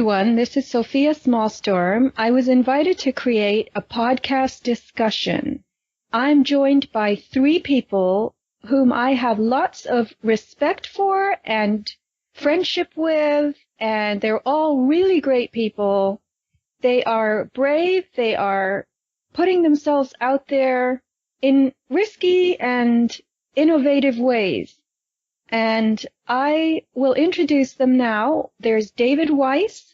everyone. This is Sofia Smallstorm. I was invited to create a podcast discussion. I'm joined by three people whom I have lots of respect for and friendship with, and they're all really great people. They are brave. They are putting themselves out there in risky and innovative ways. And I will introduce them now. There's David Weiss,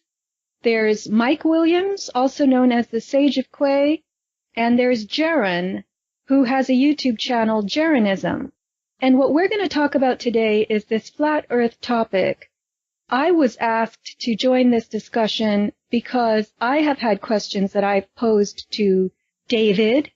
there's Mike Williams, also known as the Sage of Quay, and there's Jaron, who has a YouTube channel, Jeranism. And what we're going to talk about today is this flat earth topic. I was asked to join this discussion because I have had questions that I've posed to David,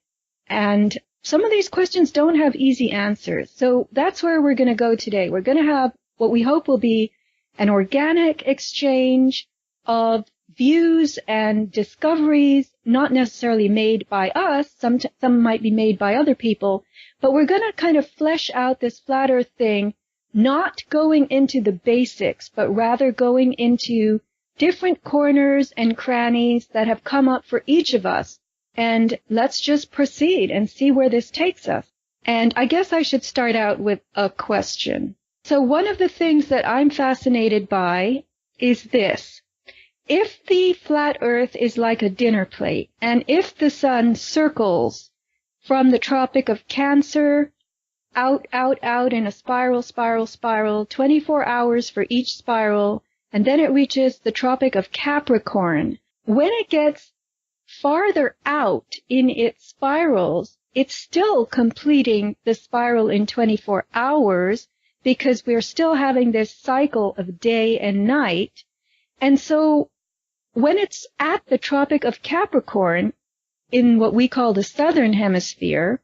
and some of these questions don't have easy answers. So that's where we're going to go today. We're going to have what we hope will be an organic exchange of views and discoveries, not necessarily made by us. Some might be made by other people, but we're going to kind of flesh out this flat earth thing, not going into the basics, but rather going into different corners and crannies that have come up for each of us. And let's just proceed and see where this takes us. And I guess I should start out with a question. So one of the things that I'm fascinated by is this. If the flat earth is like a dinner plate, and if the sun circles from the Tropic of Cancer out in a spiral, 24 hours for each spiral, and then it reaches the Tropic of Capricorn, when it gets farther out in its spirals, it's still completing the spiral in 24 hours because we're still having this cycle of day and night. And so when it's at the Tropic of Capricorn, in what we call the southern hemisphere,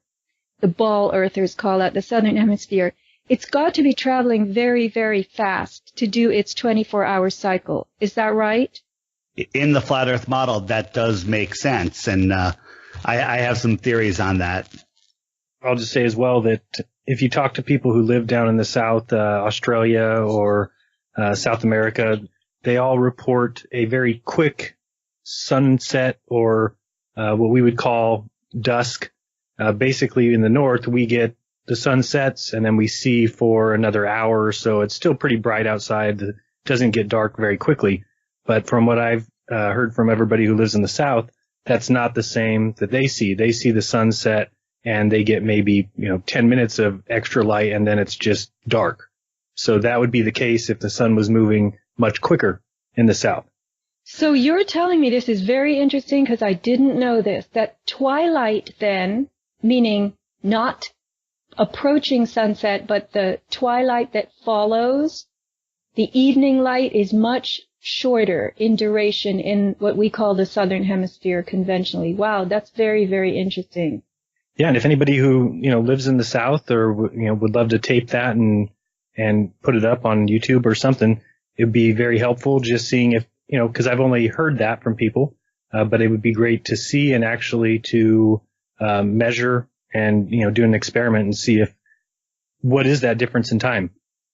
the ball earthers call that the southern hemisphere, it's got to be traveling very, very fast to do its 24-hour cycle. Is that right? In the flat earth model, that does make sense. And I have some theories on that. I'll just say as well that if you talk to people who live down in the South, Australia or South America, they all report a very quick sunset or what we would call dusk. Basically, in the North, we get the sun sets and then we see for another hour or so. It's still pretty bright outside. It doesn't get dark very quickly. But from what I've heard from everybody who lives in the South, that's not the same that they see. They see the sunset and they get maybe, 10 minutes of extra light and then it's just dark. So that would be the case if the sun was moving much quicker in the South. So you're telling me, this is very interesting because I didn't know this, that twilight then, meaning not approaching sunset, but the twilight that follows, the evening light is much shorter in duration in what we call the southern hemisphere conventionally. Wow, that's very, very interesting. Yeah, and if anybody who, lives in the South or, would love to tape that and put it up on YouTube or something, it would be very helpful just seeing if, because I've only heard that from people, but it would be great to see and actually to measure and, do an experiment and see what is that difference in time.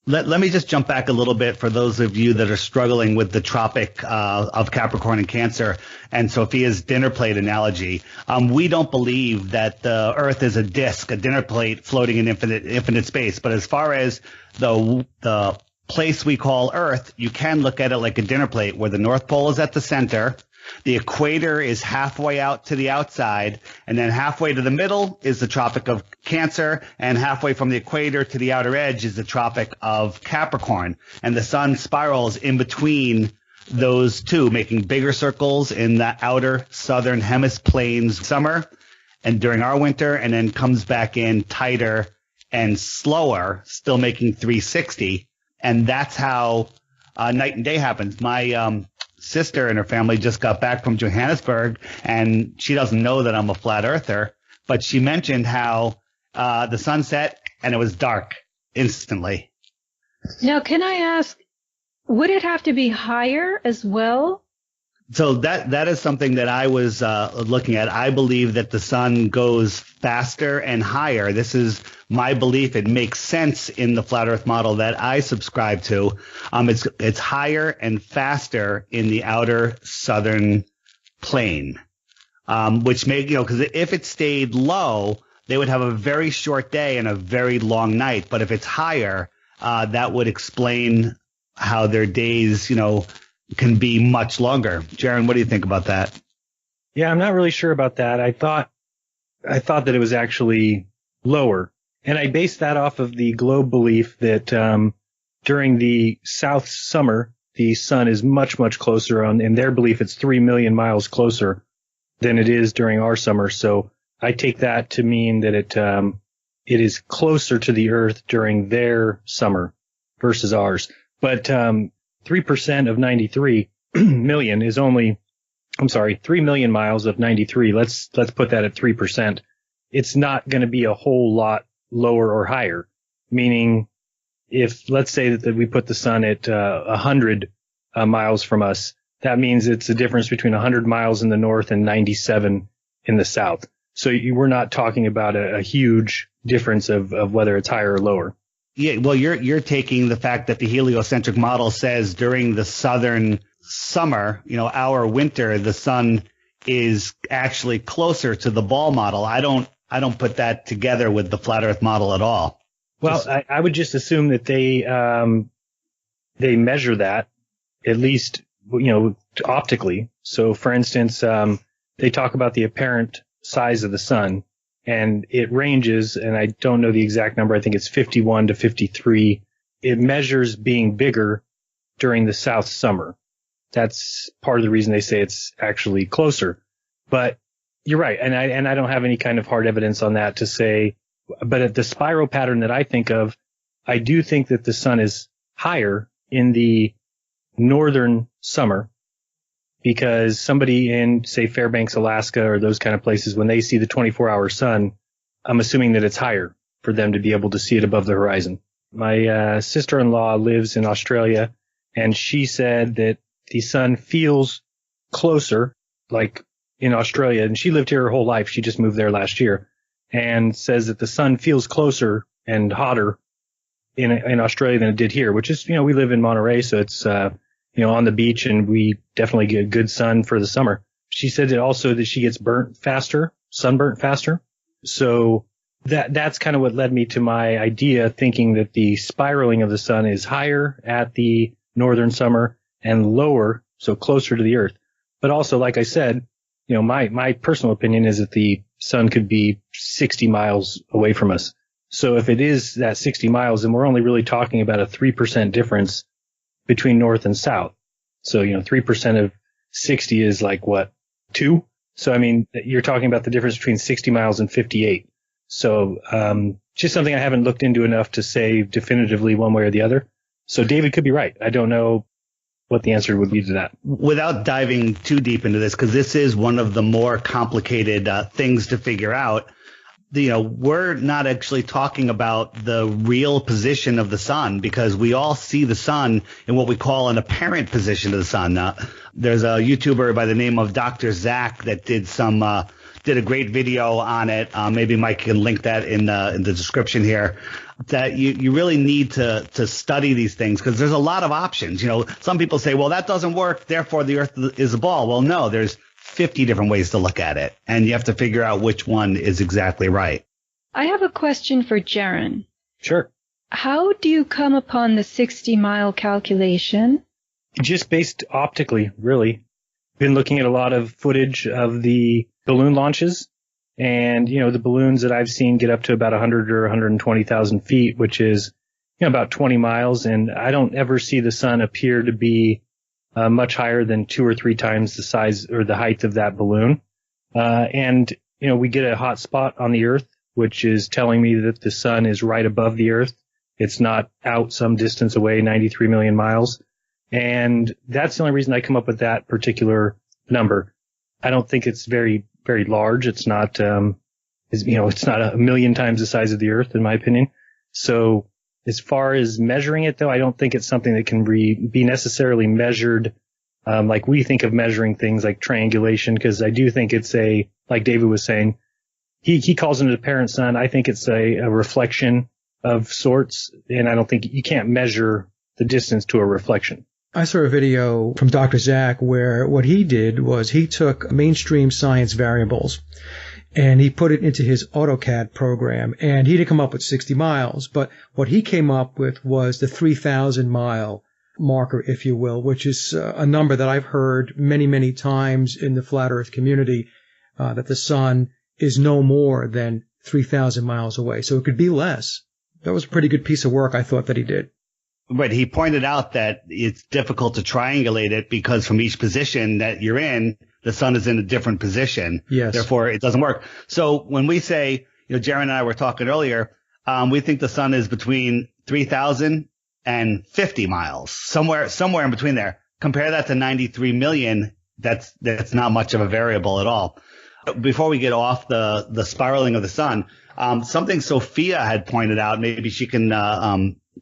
Let me just jump back a little bit for those of you that are struggling with the Tropic of Capricorn and Cancer and Sophia's dinner plate analogy. We don't believe that the Earth is a disk, a dinner plate floating in infinite space. But as far as the place we call Earth, you can look at it like a dinner plate where the North Pole is at the center. The equator is halfway out to the outside, and then halfway to the middle is the Tropic of Cancer, and halfway from the equator to the outer edge is the Tropic of Capricorn. And the sun spirals in between those two, making bigger circles in the outer southern hemiplanes summer and during our winter, and then comes back in tighter and slower, still making 360. And that's how night and day happens. My sister and her family just got back from Johannesburg, and she doesn't know that I'm a flat earther, but she mentioned how the sun set and it was dark instantly. Now, can I ask, would it have to be higher as well So that is something that I was looking at. I believe that the sun goes faster and higher. This is my belief. It makes sense in the flat Earth model that I subscribe to. It's higher and faster in the outer southern plane, which because if it stayed low, they would have a very short day and a very long night. But if it's higher, that would explain how their days, can be much longer. Jaron, what do you think about that? Yeah, I'm not really sure about that. I thought that it was actually lower. And I based that off of the globe belief that during the South summer, the sun is much, much closer. In their belief, it's 3 million miles closer than it is during our summer. So I take that to mean that it is closer to the Earth during their summer versus ours. But 3% of 93 million is only, 3 million miles of 93. Let's put that at 3%. It's not going to be a whole lot lower or higher, meaning if let's say that we put the sun at 100 miles from us, that means it's a difference between 100 miles in the north and 97 in the south. So we're not talking about a huge difference of whether it's higher or lower. Yeah, well, you're taking the fact that the heliocentric model says during the southern summer, our winter, the sun is actually closer to the ball model. I don't put that together with the flat Earth model at all. Well, I would just assume that they measure that at least, optically. So, for instance, they talk about the apparent size of the sun. And it ranges, and I don't know the exact number. I think it's 51 to 53. It measures being bigger during the South summer. That's part of the reason they say it's actually closer. But you're right, and I don't have any kind of hard evidence on that to say. But at the spiral pattern that I think of, I do think that the sun is higher in the northern summer. Because somebody in, say, Fairbanks, Alaska, or those kind of places, when they see the 24-hour sun, I'm assuming that it's higher for them to be able to see it above the horizon. My sister-in-law lives in Australia, and she said that the sun feels closer, like in Australia, and she lived here her whole life. She just moved there last year, and says that the sun feels closer and hotter in Australia than it did here, which is, we live in Monterey, so it's on the beach, and we definitely get good sun for the summer. She said that also that she gets sunburnt faster. So that's kind of what led me to my idea, thinking that the spiraling of the sun is higher at the northern summer and lower, so closer to the Earth. But also, like I said, my personal opinion is that the sun could be 60 miles away from us. So if it is that 60 miles, then we're only really talking about a 3% difference between north and south. So, 3% of 60 is like what, 2? So, I mean, you're talking about the difference between 60 miles and 58. So, just something I haven't looked into enough to say definitively one way or the other. So David could be right. I don't know what the answer would be to that. Without diving too deep into this, because this is one of the more complicated things to figure out, we're not actually talking about the real position of the sun, because we all see the sun in what we call an apparent position of the sun. There's a YouTuber by the name of Dr. Zach that did a great video on it. Maybe Mike can link that in the description here. That you really need to study these things, because there's a lot of options. Some people say, well, that doesn't work, therefore the Earth is a ball. Well, no, there's 50 different ways to look at it, and you have to figure out which one is exactly right. I have a question for Jaron. Sure. How do you come upon the 60-mile calculation? Just based optically, really. Been looking at a lot of footage of the balloon launches, and the balloons that I've seen get up to about 100 or 120,000 feet, which is about 20 miles, and I don't ever see the sun appear to be much higher than 2 or 3 times the size or the height of that balloon. And we get a hot spot on the Earth, which is telling me that the sun is right above the Earth. It's not out some distance away, 93 million miles. And that's the only reason I come up with that particular number. I don't think it's very, very large. It's not, it's not a million times the size of the Earth, in my opinion. So as far as measuring it, though, I don't think it's something that can be necessarily measured Like we think of measuring things like triangulation, because I do think it's like David was saying, he calls it an apparent sun. I think it's a reflection of sorts, and I don't think you can't measure the distance to a reflection. I saw a video from Dr. Zach where what he did was he took mainstream science variables and he put it into his AutoCAD program, and he didn't come up with 60 miles, but what he came up with was the 3,000 mile marker, if you will, which is a number that I've heard many, many times in the flat earth community, that the sun is no more than 3,000 miles away. So it could be less. That was a pretty good piece of work, I thought, that he did. But he pointed out that it's difficult to triangulate it because from each position that you're in, the sun is in a different position. Yes. Therefore, it doesn't work. So when we say, Jaron and I were talking earlier, we think the sun is between 3,000 and 50 miles, somewhere in between there. Compare that to 93 million. That's not much of a variable at all. Before we get off the spiraling of the sun, something Sofia had pointed out, maybe she can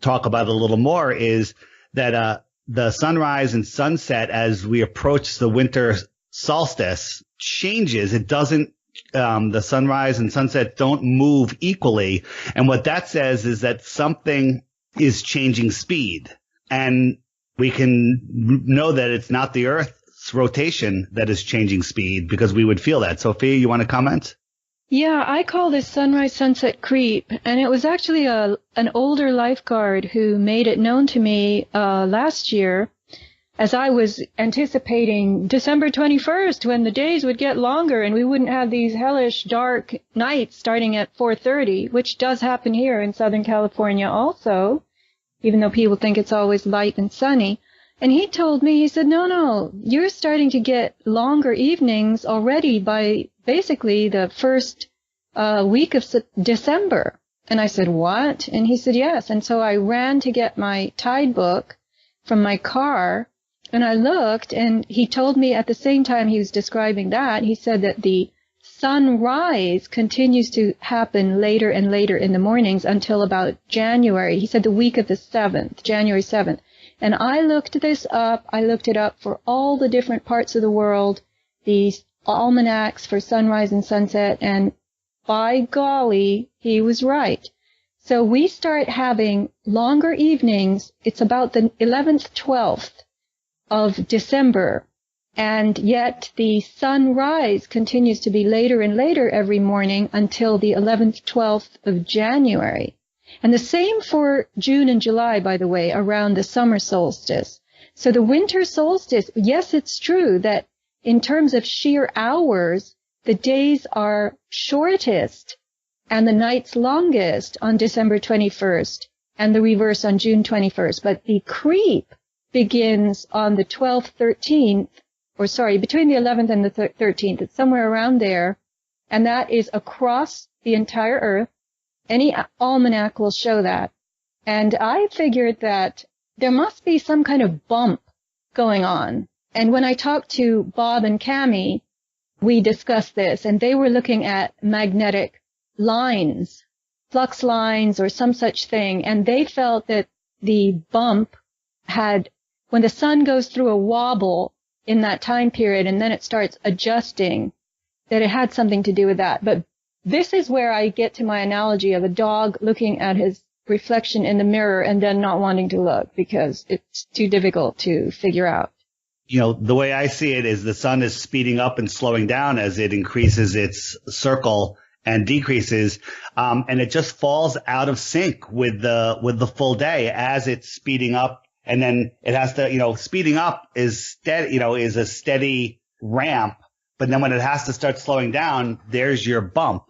talk about it a little more, is that the sunrise and sunset as we approach the winter solstice changes. It doesn't, the sunrise and sunset don't move equally. And what that says is that something is changing speed. And we can know that it's not the Earth's rotation that is changing speed because we would feel that. Sophia, you want to comment? Yeah, I call this sunrise sunset creep, and it was actually an older lifeguard who made it known to me last year as I was anticipating December 21st when the days would get longer and we wouldn't have these hellish dark nights starting at 4:30, which does happen here in Southern California also, even though people think it's always light and sunny. And he told me, he said, no, you're starting to get longer evenings already by basically the first week of December. And I said, what? And he said, yes. And so I ran to get my tide book from my car, and I looked, and he told me at the same time he was describing that, he said that the sunrise continues to happen later and later in the mornings until about January. He said the week of the 7th, January 7th. And I looked this up. I looked it up for all the different parts of the world, these almanacs for sunrise and sunset, and by golly, he was right. So we start having longer evenings. It's about the 11th, 12th of December, and yet the sunrise continues to be later and later every morning until the 11th, 12th of January. And the same for June and July, by the way, around the summer solstice. So the winter solstice, yes, it's true that in terms of sheer hours, the days are shortest and the nights longest on December 21st and the reverse on June 21st. But the creep begins on the 12th, 13th, between the 11th and the 13th. It's somewhere around there. And that is across the entire Earth. Any almanac will show that. And I figured that there must be some kind of bump going on. And when I talked to Bob and Cammie, we discussed this, and they were looking at magnetic lines, flux lines or some such thing, and they felt that the bump had, when the sun goes through a wobble in that time period and then it starts adjusting, that it had something to do with that. But this is where I get to my analogy of a dog looking at his reflection in the mirror and then not wanting to look because it's too difficult to figure out. The way I see it is the sun is speeding up and slowing down as it increases its circle and decreases, and it just falls out of sync with the full day as it's speeding up, and then it has to, speeding up is steady, is a steady ramp, but then when it has to start slowing down, there's your bump,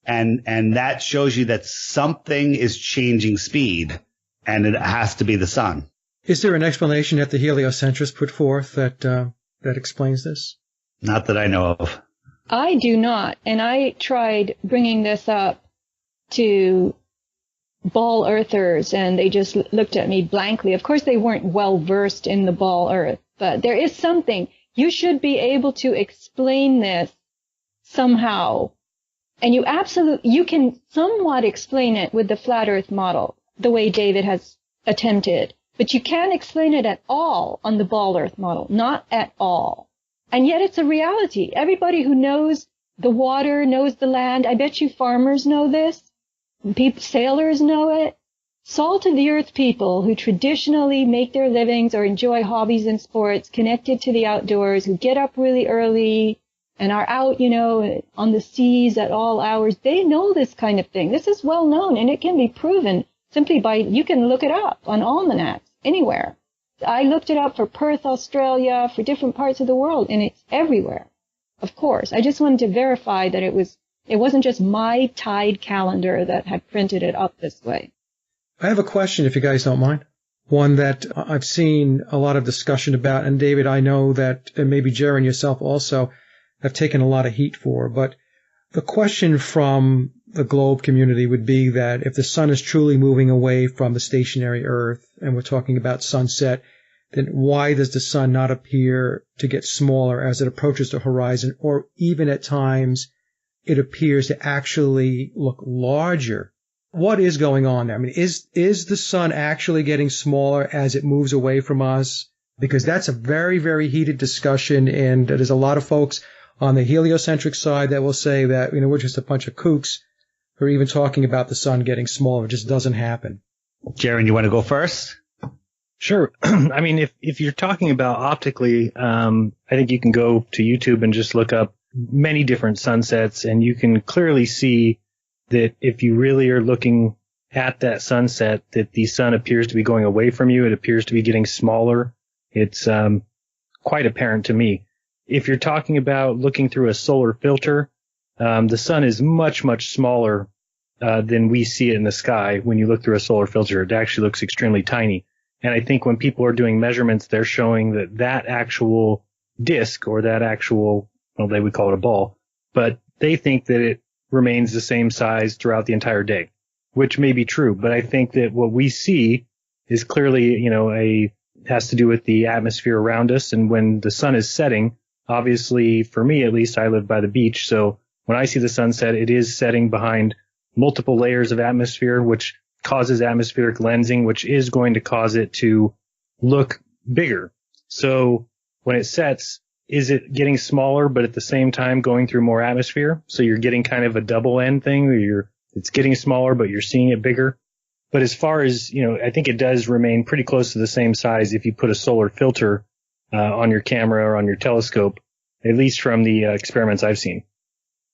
and that shows you that something is changing speed, and it has to be the sun. Is there an explanation that the heliocentrists put forth that explains this? Not that I know of. I do not, and I tried bringing this up to ball earthers, and they just looked at me blankly. Of course, they weren't well versed in the ball earth, but there is something. You should be able to explain this somehow, and you can somewhat explain it with the flat earth model, the way David has attempted. But you can't explain it at all on the ball Earth model. Not at all. And yet it's a reality. Everybody who knows the water, knows the land, I bet you farmers know this. Sailors know it. Salt of the earth people who traditionally make their livings or enjoy hobbies and sports connected to the outdoors, who get up really early and are out, on the seas at all hours, they know this kind of thing. This is well known, and it can be proven simply by, you can look it up on almanacs anywhere. I looked it up for Perth, Australia, for different parts of the world, and it's everywhere. Of course, I just wanted to verify that it wasn't just my tide calendar that had printed it up this way. I have a question, if you guys don't mind. One that I've seen a lot of discussion about, and David, I know that, and maybe Jerry and yourself also, have taken a lot of heat for, but the question from the globe community would be that if the sun is truly moving away from the stationary Earth, and we're talking about sunset, then why does the sun not appear to get smaller as it approaches the horizon, or even at times it appears to actually look larger? What is going on there? I mean, is the sun actually getting smaller as it moves away from us? Because that's a very, very heated discussion, and there's a lot of folks on the heliocentric side that will say that, we're just a bunch of kooks who are even talking about the sun getting smaller. It just doesn't happen. Jaron, you want to go first? Sure. I mean, if you're talking about optically, I think you can go to YouTube and just look up many different sunsets, and you can clearly see that if you really are looking at that sunset, that the sun appears to be going away from you. It appears to be getting smaller. It's quite apparent to me. If you're talking about looking through a solar filter, the sun is much, much smaller than we see it in the sky. When you look through a solar filter, it actually looks extremely tiny. And I think when people are doing measurements, they're showing that actual disk, or that actual, well, they would call it a ball, but they think that it remains the same size throughout the entire day, which may be true. But I think that what we see is clearly, has to do with the atmosphere around us. And when the sun is setting, obviously, for me at least, I live by the beach. So when I see the sunset, it is setting behind multiple layers of atmosphere, which causes atmospheric lensing, which is going to cause it to look bigger. So when it sets, is it getting smaller, but at the same time going through more atmosphere? So you're getting kind of a double end thing where it's getting smaller, but you're seeing it bigger. But as far as, I think it does remain pretty close to the same size if you put a solar filter on your camera or on your telescope, at least from the experiments I've seen.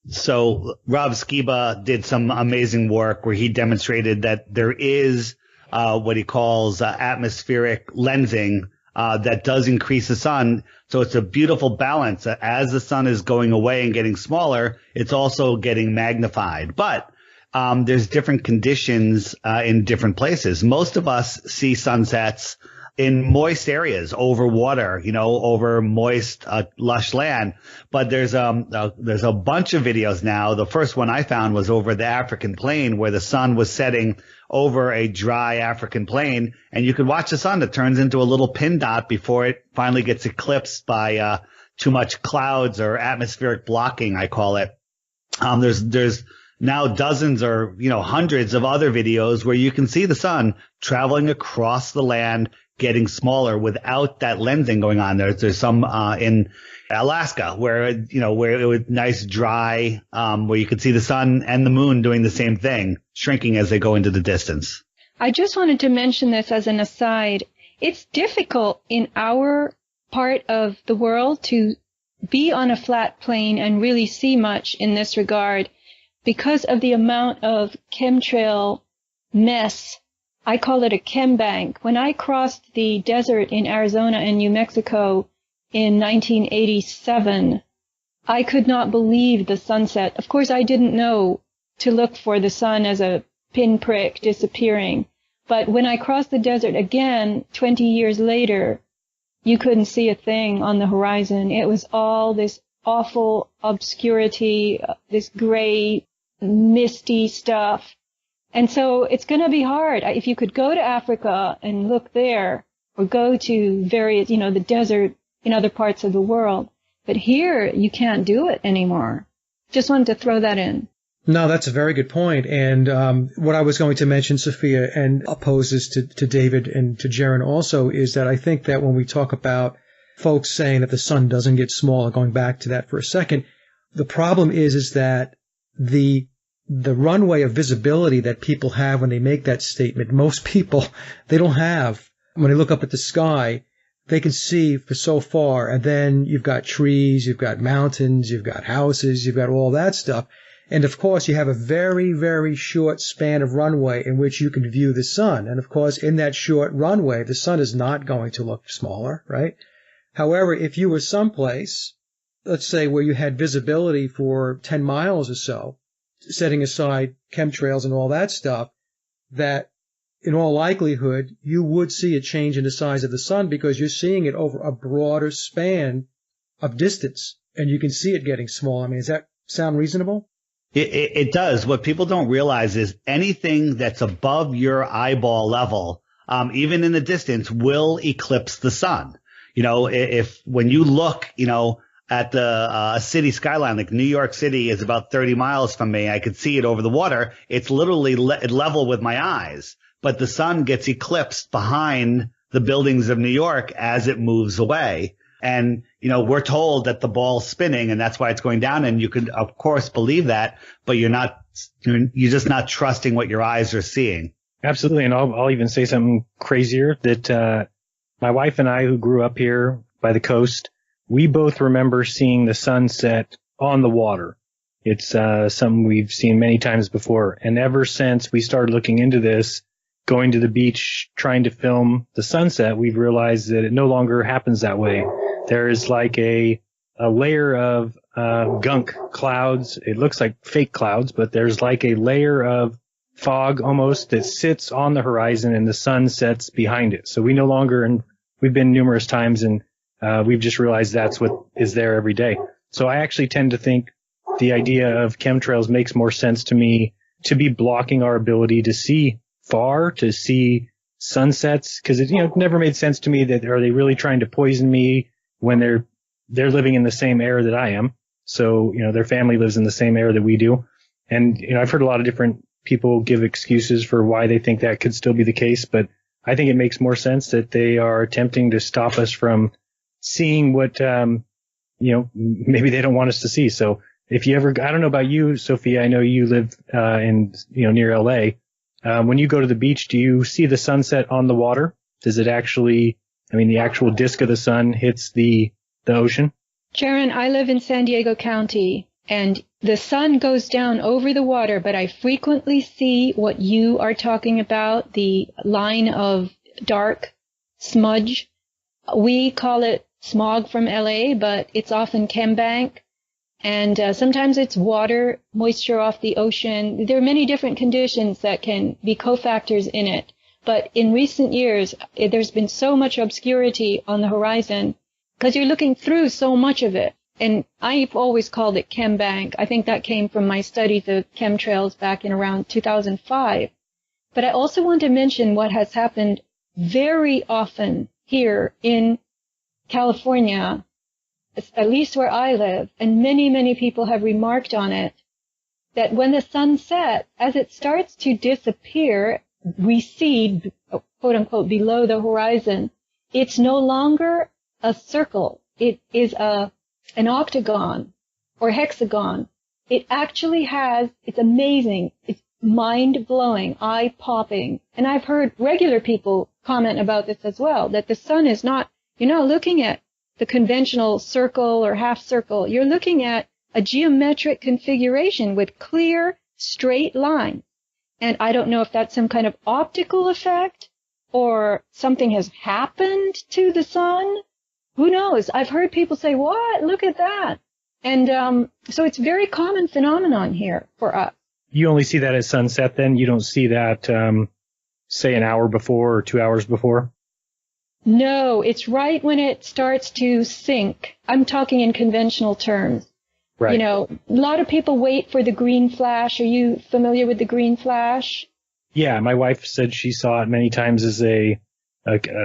So Rob Skiba did some amazing work where he demonstrated that there is what he calls atmospheric lensing that does increase the sun. So it's a beautiful balance. As the sun is going away and getting smaller, it's also getting magnified. But there's different conditions in different places. Most of us see sunsets in moist areas, over water, over moist, lush land. But there's a bunch of videos now. The first one I found was over the African plain, where the sun was setting over a dry African plain, and you could watch the sun that turns into a little pin dot before it finally gets eclipsed by too much clouds or atmospheric blocking, I call it. There's now dozens or hundreds of other videos where you can see the sun traveling across the land, getting smaller without that lensing going on. There's some in Alaska where it was nice dry, where you could see the sun and the moon doing the same thing, shrinking as they go into the distance. I just wanted to mention this as an aside. It's difficult in our part of the world to be on a flat plane and really see much in this regard because of the amount of chemtrail mess. I call it a chem bank. When I crossed the desert in Arizona and New Mexico in 1987, I could not believe the sunset. Of course, I didn't know to look for the sun as a pinprick disappearing. But when I crossed the desert again 20 years later, you couldn't see a thing on the horizon. It was all this awful obscurity, this gray, misty stuff. And so it's going to be hard. If you could go to Africa and look there, or go to various, the desert in other parts of the world. But here, you can't do it anymore. Just wanted to throw that in. No, that's a very good point. And what I was going to mention, Sophia, and oppose this to David and to Jaron also, is that I think that when we talk about folks saying that the sun doesn't get smaller, going back to that for a second, the problem is that the runway of visibility that people have when they make that statement, most people, they don't have. When they look up at the sky, they can see for so far, and then you've got trees, you've got mountains, you've got houses, you've got all that stuff. And of course, you have a very, very short span of runway in which you can view the sun. And of course, in that short runway, the sun is not going to look smaller, right? However, if you were someplace, let's say where you had visibility for 10 miles or so, setting aside chemtrails and all that stuff, that in all likelihood, you would see a change in the size of the sun because you're seeing it over a broader span of distance, and you can see it getting smaller. I mean, does that sound reasonable? It does. What people don't realize is anything that's above your eyeball level, even in the distance, will eclipse the sun. You know, if when you look, you know, at the city skyline, like New York City is about 30 miles from me, I could see it over the water. It's literally level with my eyes, but the sun gets eclipsed behind the buildings of New York as it moves away. And, you know, we're told that the ball's spinning and that's why it's going down. And you could, of course, believe that, but you're just not trusting what your eyes are seeing. Absolutely. And I'll even say something crazier that, my wife and I, who grew up here by the coast, we both remember seeing the sunset on the water. It's, something we've seen many times before. And ever since we started looking into this, going to the beach, trying to film the sunset, we've realized that it no longer happens that way. There is like a layer of gunk clouds. It looks like fake clouds, but there's like a layer of fog almost that sits on the horizon and the sun sets behind it. So we no longer, and we've been numerous times, and we've just realized that's what is there every day. So I actually tend to think the idea of chemtrails makes more sense to me to be blocking our ability to see far, to see sunsets, because it never made sense to me that are they really trying to poison me when they're living in the same air that I am. So, their family lives in the same air that we do. And, I've heard a lot of different people give excuses for why they think that could still be the case, but I think it makes more sense that they are attempting to stop us from seeing what, maybe they don't want us to see. So if you ever, I don't know about you, Sophia, I know you live, near LA. When you go to the beach, do you see the sunset on the water? Does it actually, the actual disk of the sun hits the ocean? Jaron, I live in San Diego County, and the sun goes down over the water, but I frequently see what you are talking about, the line of dark smudge. We call it smog from LA, but it's often chembank. And sometimes it's water, moisture off the ocean. There are many different conditions that can be cofactors in it. But in recent years, there's been so much obscurity on the horizon because you're looking through so much of it. And I've always called it chembank. I think that came from my studies of chemtrails back in around 2005. But I also want to mention what has happened very often here in California, at least where I live, and many, many people have remarked on it, that when the sun sets, as it starts to disappear, recede, quote unquote, below the horizon, it's no longer a circle. It is an octagon or hexagon. It actually it's amazing. It's mind-blowing, eye-popping. And I've heard regular people comment about this as well, that the sun is not, you're not looking at the conventional circle or half circle. You're looking at a geometric configuration with clear, straight lines. And I don't know if that's some kind of optical effect or something has happened to the sun. Who knows? I've heard people say, what? Look at that. And so it's a very common phenomenon here for us. You only see that at sunset then? You don't see that, say, an hour before or 2 hours before? No, it's right when it starts to sink. I'm talking in conventional terms. Right. A lot of people wait for the green flash. Are you familiar with the green flash? Yeah, my wife said she saw it many times as a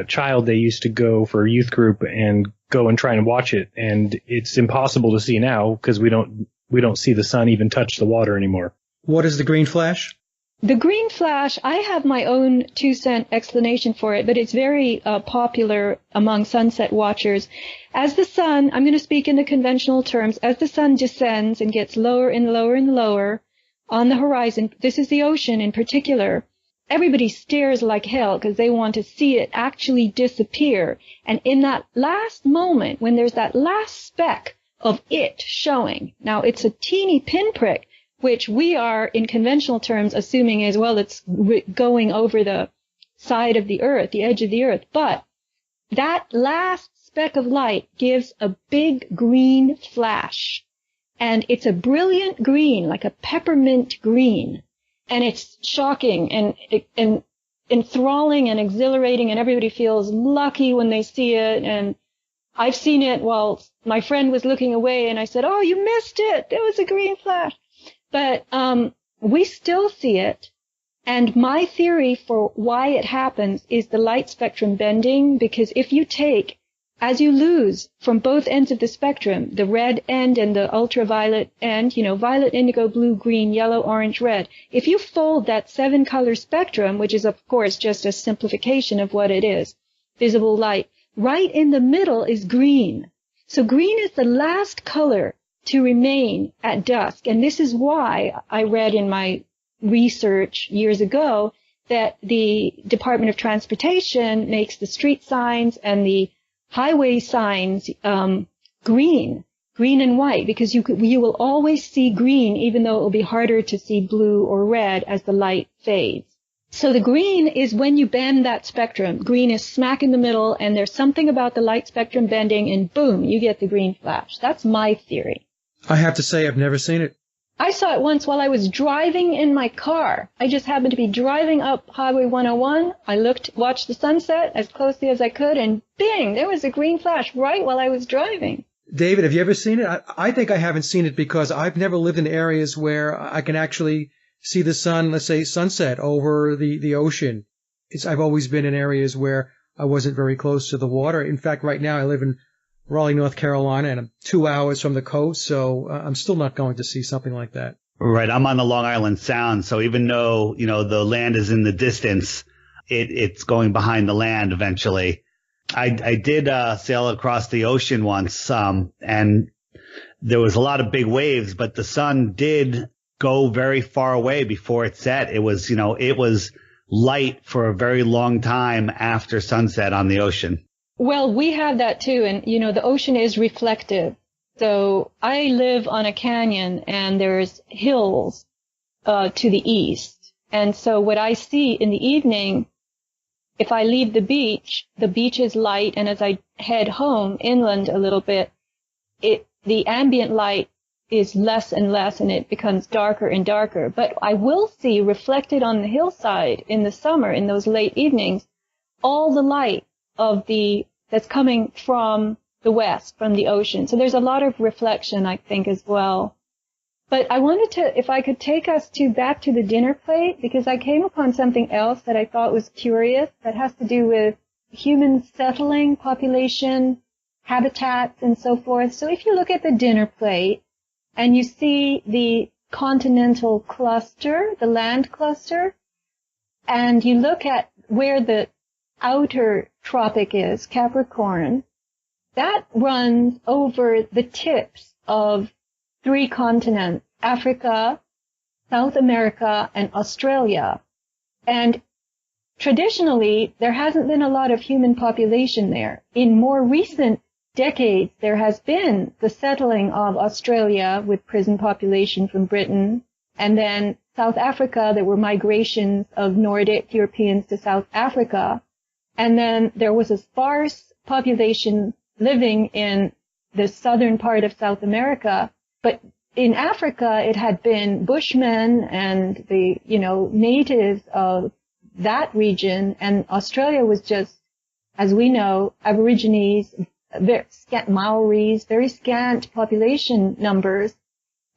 child. They used to go for a youth group and go and try and watch it. And it's impossible to see now because we don't see the sun even touch the water anymore. What is the green flash? The green flash, I have my own 2-cent explanation for it, but it's very popular among sunset watchers. As the sun, I'm going to speak in the conventional terms, as the sun descends and gets lower and lower and lower on the horizon, this is the ocean in particular, everybody stares like hell because they want to see it actually disappear. And in that last moment, when there's that last speck of it showing, now it's a teeny pinprick, which we are, in conventional terms, assuming as well it's going over the side of the earth, the edge of the earth. But that last speck of light gives a big green flash. And it's a brilliant green, like a peppermint green. And it's shocking and enthralling and exhilarating, and everybody feels lucky when they see it. And I've seen it while my friend was looking away, and I said, "Oh, you missed it. There was a green flash." But we still see it, and my theory for why it happens is the light spectrum bending, because if you take, as you lose from both ends of the spectrum, the red end and the ultraviolet end, violet, indigo, blue, green, yellow, orange, red, if you fold that 7-color spectrum, which is, of course, just a simplification of what it is, visible light, right in the middle is green. So green is the last color to remain at dusk. And this is why I read in my research years ago that the Department of Transportation makes the street signs and the highway signs green and white, because you will always see green, even though it will be harder to see blue or red as the light fades. So the green is when you bend that spectrum. Green is smack in the middle, and there's something about the light spectrum bending, and boom, you get the green flash. That's my theory. I have to say I've never seen it. I saw it once while I was driving in my car. I just happened to be driving up Highway 101. I watched the sunset as closely as I could, and bing, there was a green flash right while I was driving. David, have you ever seen it? I think I haven't seen it because I've never lived in areas where I can actually see the sun, let's say sunset over the ocean. I've always been in areas where I wasn't very close to the water. In fact, right now I live in Raleigh, North Carolina, and I'm 2 hours from the coast, so I'm still not going to see something like that. Right. I'm on the Long Island Sound, so even though, the land is in the distance, it's going behind the land eventually. I did sail across the ocean once, and there was a lot of big waves, but the sun did go very far away before it set. It was, it was light for a very long time after sunset on the ocean. Well, we have that too, and the ocean is reflective. So I live on a canyon, and there's hills to the east. And so what I see in the evening, if I leave the beach is light, and as I head home inland a little bit, the ambient light is less and less, and it becomes darker and darker. But I will see reflected on the hillside in the summer, in those late evenings, all the light that's coming from the west, from the ocean. So there's a lot of reflection, I think, as well. But I wanted to, if I could take us back to the dinner plate, because I came upon something else that I thought was curious that has to do with human settling, population, habitats, and so forth. So if you look at the dinner plate and you see the continental cluster, the land cluster, and you look at where the outer tropic is, Capricorn, that runs over the tips of 3 continents, Africa, South America, and Australia. And traditionally, there hasn't been a lot of human population there. In more recent decades, there has been the settling of Australia with prison population from Britain. And then South Africa, there were migrations of Nordic Europeans to South Africa. And then there was a sparse population living in the southern part of South America. But in Africa, it had been Bushmen and the, natives of that region. And Australia was just, as we know, Aborigines, Maoris, very scant population numbers.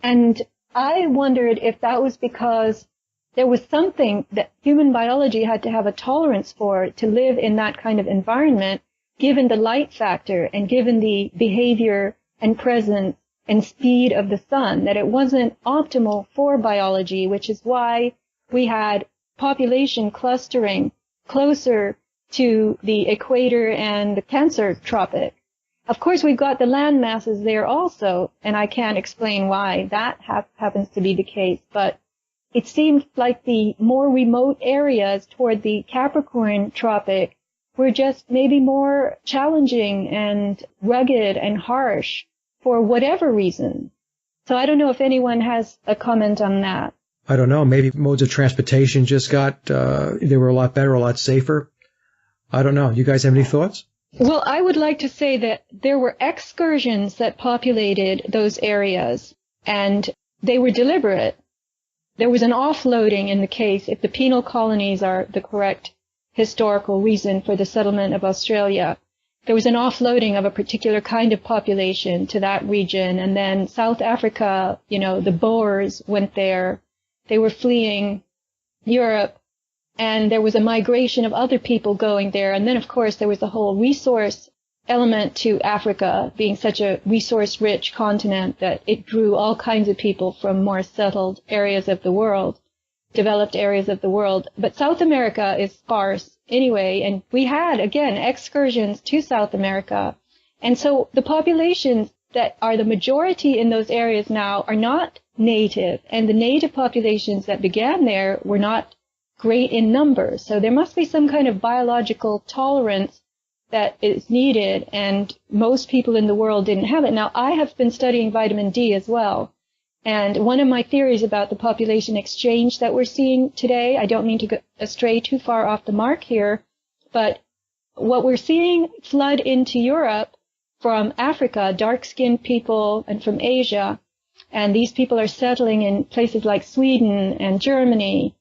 And I wondered if that was because there was something that human biology had to have a tolerance for to live in that kind of environment, given the light factor and given the behavior and presence and speed of the sun, that it wasn't optimal for biology, which is why we had population clustering closer to the equator and the Cancer tropic. Of course, we've got the land masses there also, and I can't explain why that happens to be the case, but it seemed like the more remote areas toward the Capricorn tropic were just maybe more challenging and rugged and harsh for whatever reason. So I don't know if anyone has a comment on that. I don't know. Maybe modes of transportation just got, they were a lot better, a lot safer. I don't know. You guys have any thoughts? Well, I would like to say that there were excursions that populated those areas, and they were deliberate. There was an offloading in the case, if the penal colonies are the correct historical reason for the settlement of Australia. There was an offloading of a particular kind of population to that region, and then South Africa, the Boers went there. They were fleeing Europe, and there was a migration of other people going there. And then, of course, there was the whole resource element to Africa being such a resource-rich continent that it drew all kinds of people from more settled areas of the world, developed areas of the world. But South America is sparse anyway, and we had, again, excursions to South America. And so the populations that are the majority in those areas now are not native, and the native populations that began there were not great in numbers. So there must be some kind of biological tolerance that is needed, and most people in the world didn't have it. Now, I have been studying vitamin D as well, and one of my theories about the population exchange that we're seeing today, I don't mean to go astray too far off the mark here, but what we're seeing flood into Europe from Africa, dark-skinned people, and from Asia, and these people are settling in places like Sweden and Germany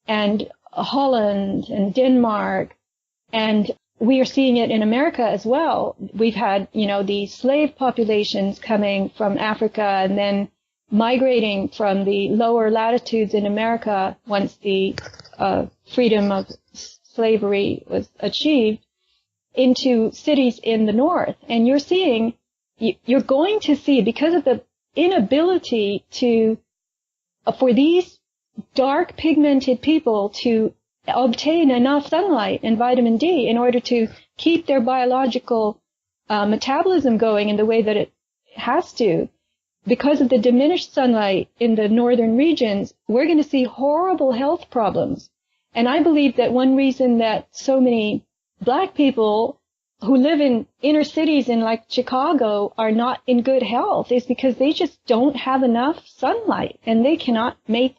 and Holland and Denmark, and we are seeing it in America as well. We've had, the slave populations coming from Africa and then migrating from the lower latitudes in America once the freedom of slavery was achieved into cities in the north. And you're going to see, because of the inability for these dark pigmented people to obtain enough sunlight and vitamin D in order to keep their biological metabolism going in the way that it has to. Because of the diminished sunlight in the northern regions, we're going to see horrible health problems. And I believe that one reason that so many black people who live in inner cities in like Chicago are not in good health is because they just don't have enough sunlight, and they cannot make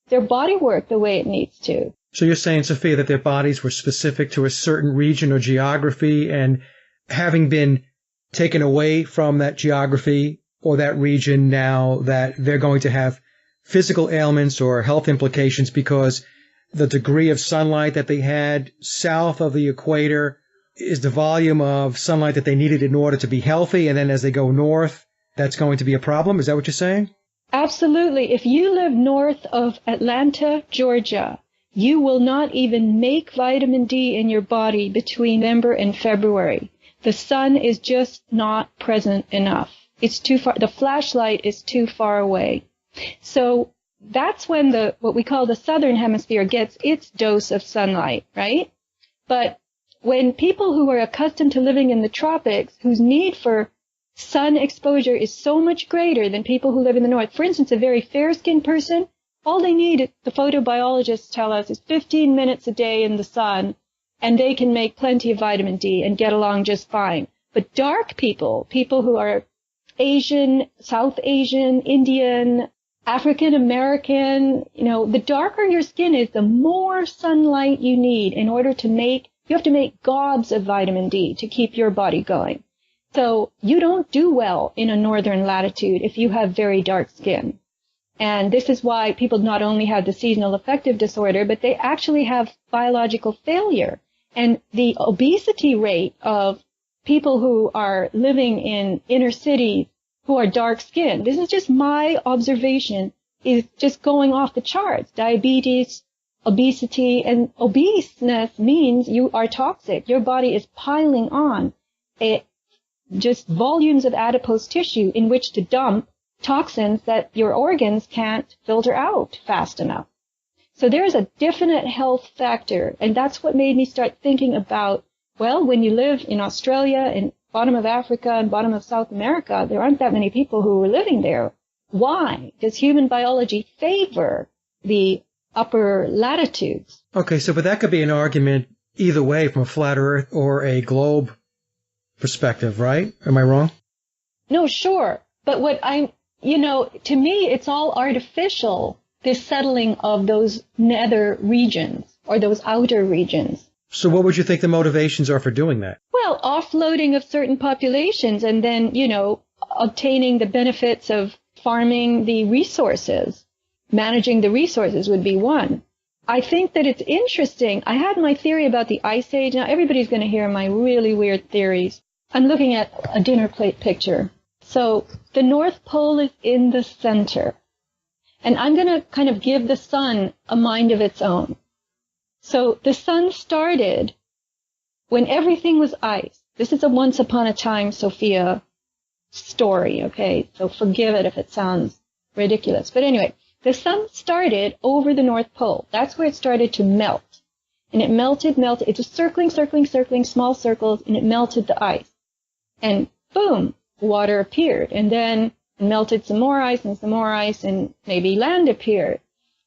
their body work the way it needs to. So you're saying, Sophia, that their bodies were specific to a certain region or geography, and having been taken away from that geography or that region, now that they're going to have physical ailments or health implications because the degree of sunlight that they had south of the equator is the volume of sunlight that they needed in order to be healthy, and then as they go north, that's going to be a problem? Is that what you're saying? Absolutely. If you live north of Atlanta, Georgia, you will not even make vitamin D in your body between November and February. The sun is just not present enough. It's too far. The flashlight is too far away. So that's when what we call the southern hemisphere gets its dose of sunlight, right? But when people who are accustomed to living in the tropics, whose need for sun exposure is so much greater than people who live in the north. For instance, a very fair-skinned person, all they need, the photobiologists tell us, is 15 minutes a day in the sun, and they can make plenty of vitamin D and get along just fine. But dark people who are Asian, South Asian, Indian, African American, the darker your skin is, the more sunlight you need in order to you have to make gobs of vitamin D to keep your body going. So you don't do well in a northern latitude if you have very dark skin. And this is why people not only have the seasonal affective disorder, but they actually have biological failure. And the obesity rate of people who are living in inner cities who are dark skinned, this is just my observation, is just going off the charts. Diabetes, obesity, and obeseness means you are toxic. Your body is piling on just volumes of adipose tissue in which to dump toxins that your organs can't filter out fast enough. So there is a definite health factor, and that's what made me start thinking about, well, when you live in Australia and bottom of Africa and bottom of South America, there aren't that many people who are living there. Why does human biology favor the upper latitudes? Okay, so but that could be an argument either way from a flat Earth or a globe perspective, right? Am I wrong? No, sure. But what to me, it's all artificial, this settling of those nether regions or those outer regions. So what would you think the motivations are for doing that? Well, offloading of certain populations and then, obtaining the benefits of farming the resources. Managing the resources would be one. I think that it's interesting. I had my theory about the Ice Age. Now, everybody's going to hear my really weird theories. I'm looking at a dinner plate picture. So the North Pole is in the center. And I'm going to kind of give the sun a mind of its own. So the sun started when everything was ice. This is a once upon a time Sofia story, okay? So forgive it if it sounds ridiculous. But anyway, the sun started over the North Pole. That's where it started to melt. And it melted. It was circling, small circles, and it melted the ice. And boom, water appeared. And then it melted some more ice, and maybe land appeared.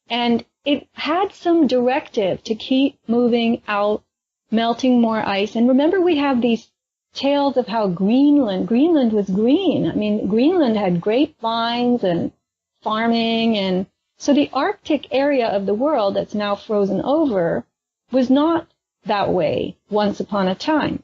And it had some directive to keep moving out, melting more ice. And remember, we have these tales of how Greenland was green. I mean, Greenland had grapevines and farming, and so the Arctic area of the world that's now frozen over was not that way once upon a time.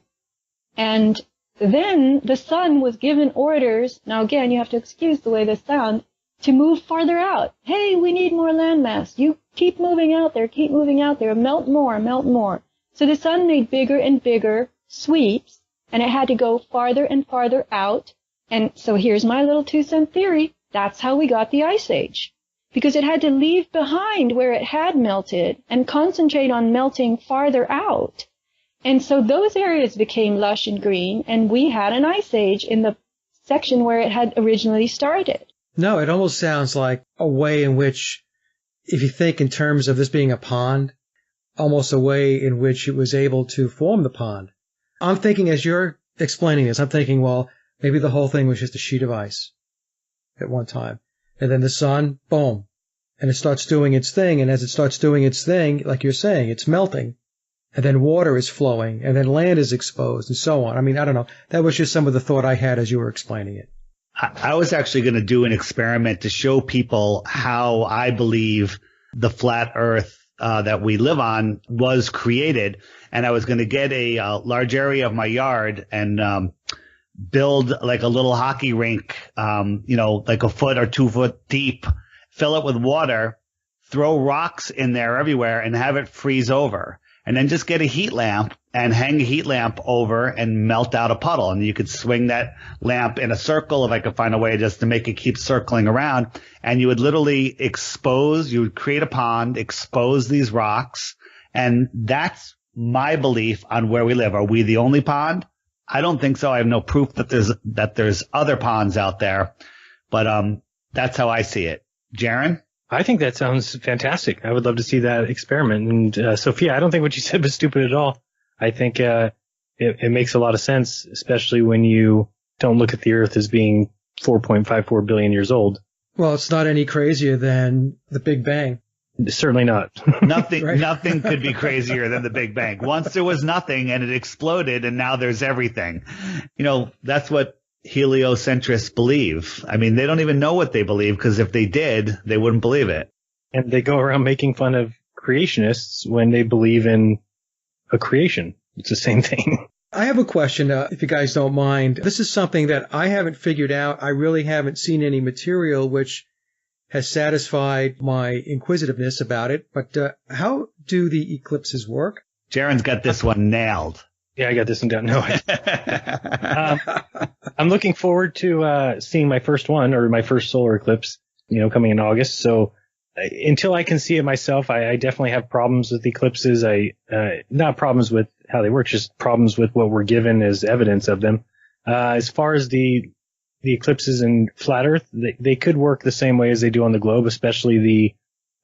And then the sun was given orders, now again, you have to excuse the way this sounds, to move farther out. Hey, we need more landmass. You keep moving out there, melt more. So the sun made bigger and bigger sweeps, and it had to go farther and farther out. And so here's my little 2-cent theory. That's how we got the Ice Age. Because it had to leave behind where it had melted and concentrate on melting farther out. And so those areas became lush and green, and we had an Ice Age in the section where it had originally started. No, it almost sounds like a way in which, if you think in terms of this being a pond, almost a way in which it was able to form the pond. I'm thinking, as you're explaining this, I'm thinking, well, maybe the whole thing was just a sheet of ice at one time. And then the sun, boom, and it starts doing its thing. And as it starts doing its thing, like you're saying, it's melting. And then water is flowing, and then land is exposed, and so on. I mean, I don't know. That was just some of the thought I had as you were explaining it. I was actually going to do an experiment to show people how I believe the flat Earth that we live on was created. And I was going to get a large area of my yard and build like a little hockey rink, like a foot or 2 foot deep, fill it with water, throw rocks in there everywhere, and have it freeze over. And then just get a heat lamp and hang a heat lamp over and melt out a puddle. And you could swing that lamp in a circle if I could find a way just to make it keep circling around. And you would literally you would create a pond, expose these rocks. And that's my belief on where we live. Are we the only pond? I don't think so. I have no proof that there's other ponds out there. But that's how I see it. Jaron? I think that sounds fantastic. I would love to see that experiment. And Sophia, I don't think what you said was stupid at all. I think it makes a lot of sense, especially when you don't look at the Earth as being 4.54 billion years old. Well, it's not any crazier than the Big Bang. Certainly not. Nothing, Right? Nothing could be crazier than the Big Bang. Once there was nothing and it exploded, and now there's everything. That's what heliocentrists believe. I mean, they don't even know what they believe, because if they did, they wouldn't believe it. And they go around making fun of creationists when they believe in a creation. It's the same thing. I have a question, if you guys don't mind. This is something that I haven't figured out. I really haven't seen any material which has satisfied my inquisitiveness about it. But how do the eclipses work? Jaron's got this one nailed. Yeah, I got this one down. No, I'm looking forward to seeing my first one, or my first solar eclipse, coming in August. So until I can see it myself, I definitely have problems with eclipses. Not problems with how they work, just problems with what we're given as evidence of them. As far as the eclipses in flat Earth, they could work the same way as they do on the globe, especially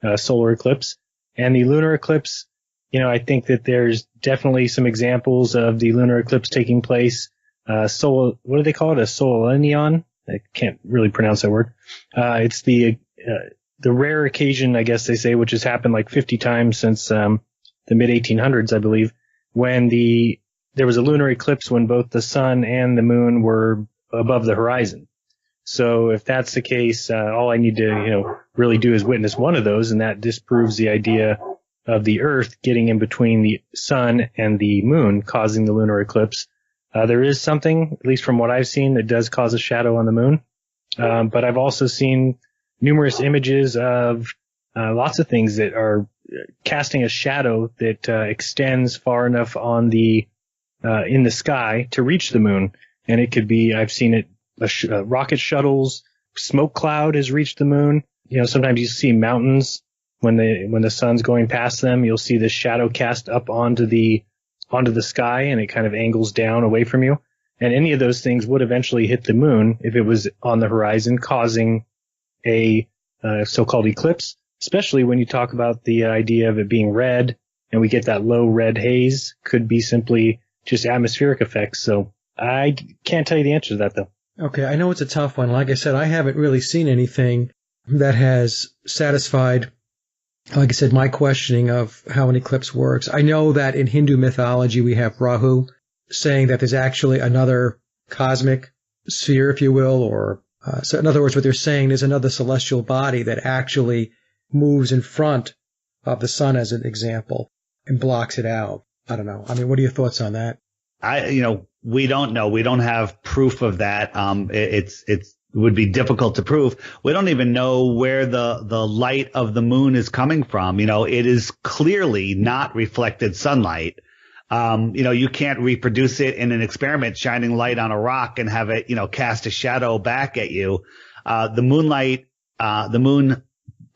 the solar eclipse. And the lunar eclipse, I think that there's definitely some examples of the lunar eclipse taking place. What do they call it? A solenion? I can't really pronounce that word. It's the rare occasion, I guess they say, which has happened like 50 times since the mid 1800s, I believe, when there was a lunar eclipse when both the sun and the moon were above the horizon. So if that's the case, all I need to, really do is witness one of those, and that disproves the idea of the Earth getting in between the sun and the moon, causing the lunar eclipse. There is something, at least from what I've seen, that does cause a shadow on the moon. But I've also seen numerous images of lots of things that are casting a shadow that extends far enough on in the sky to reach the moon. And it could be, I've seen it, rocket shuttles, smoke cloud has reached the moon. Sometimes you see mountains when the sun's going past them, you'll see this shadow cast up onto the sky, and it kind of angles down away from you. And any of those things would eventually hit the moon if it was on the horizon, causing a so-called eclipse, especially when you talk about the idea of it being red, and we get that low red haze. Could be simply just atmospheric effects. So I can't tell you the answer to that, though. Okay, I know it's a tough one. Like I said, I haven't really seen anything that has satisfied, like I said, my questioning of how an eclipse works. I know that in Hindu mythology we have Rahu saying that there's actually another cosmic sphere, if you will, or so in other words, what they're saying is another celestial body that actually moves in front of the sun, as an example, and blocks it out. I don't know. I mean, what are your thoughts on that? We don't know. We don't have proof of that. It would be difficult to prove. We don't even know where the light of the moon is coming from. It is clearly not reflected sunlight. You can't reproduce it in an experiment, shining light on a rock and have it, cast a shadow back at you. The moon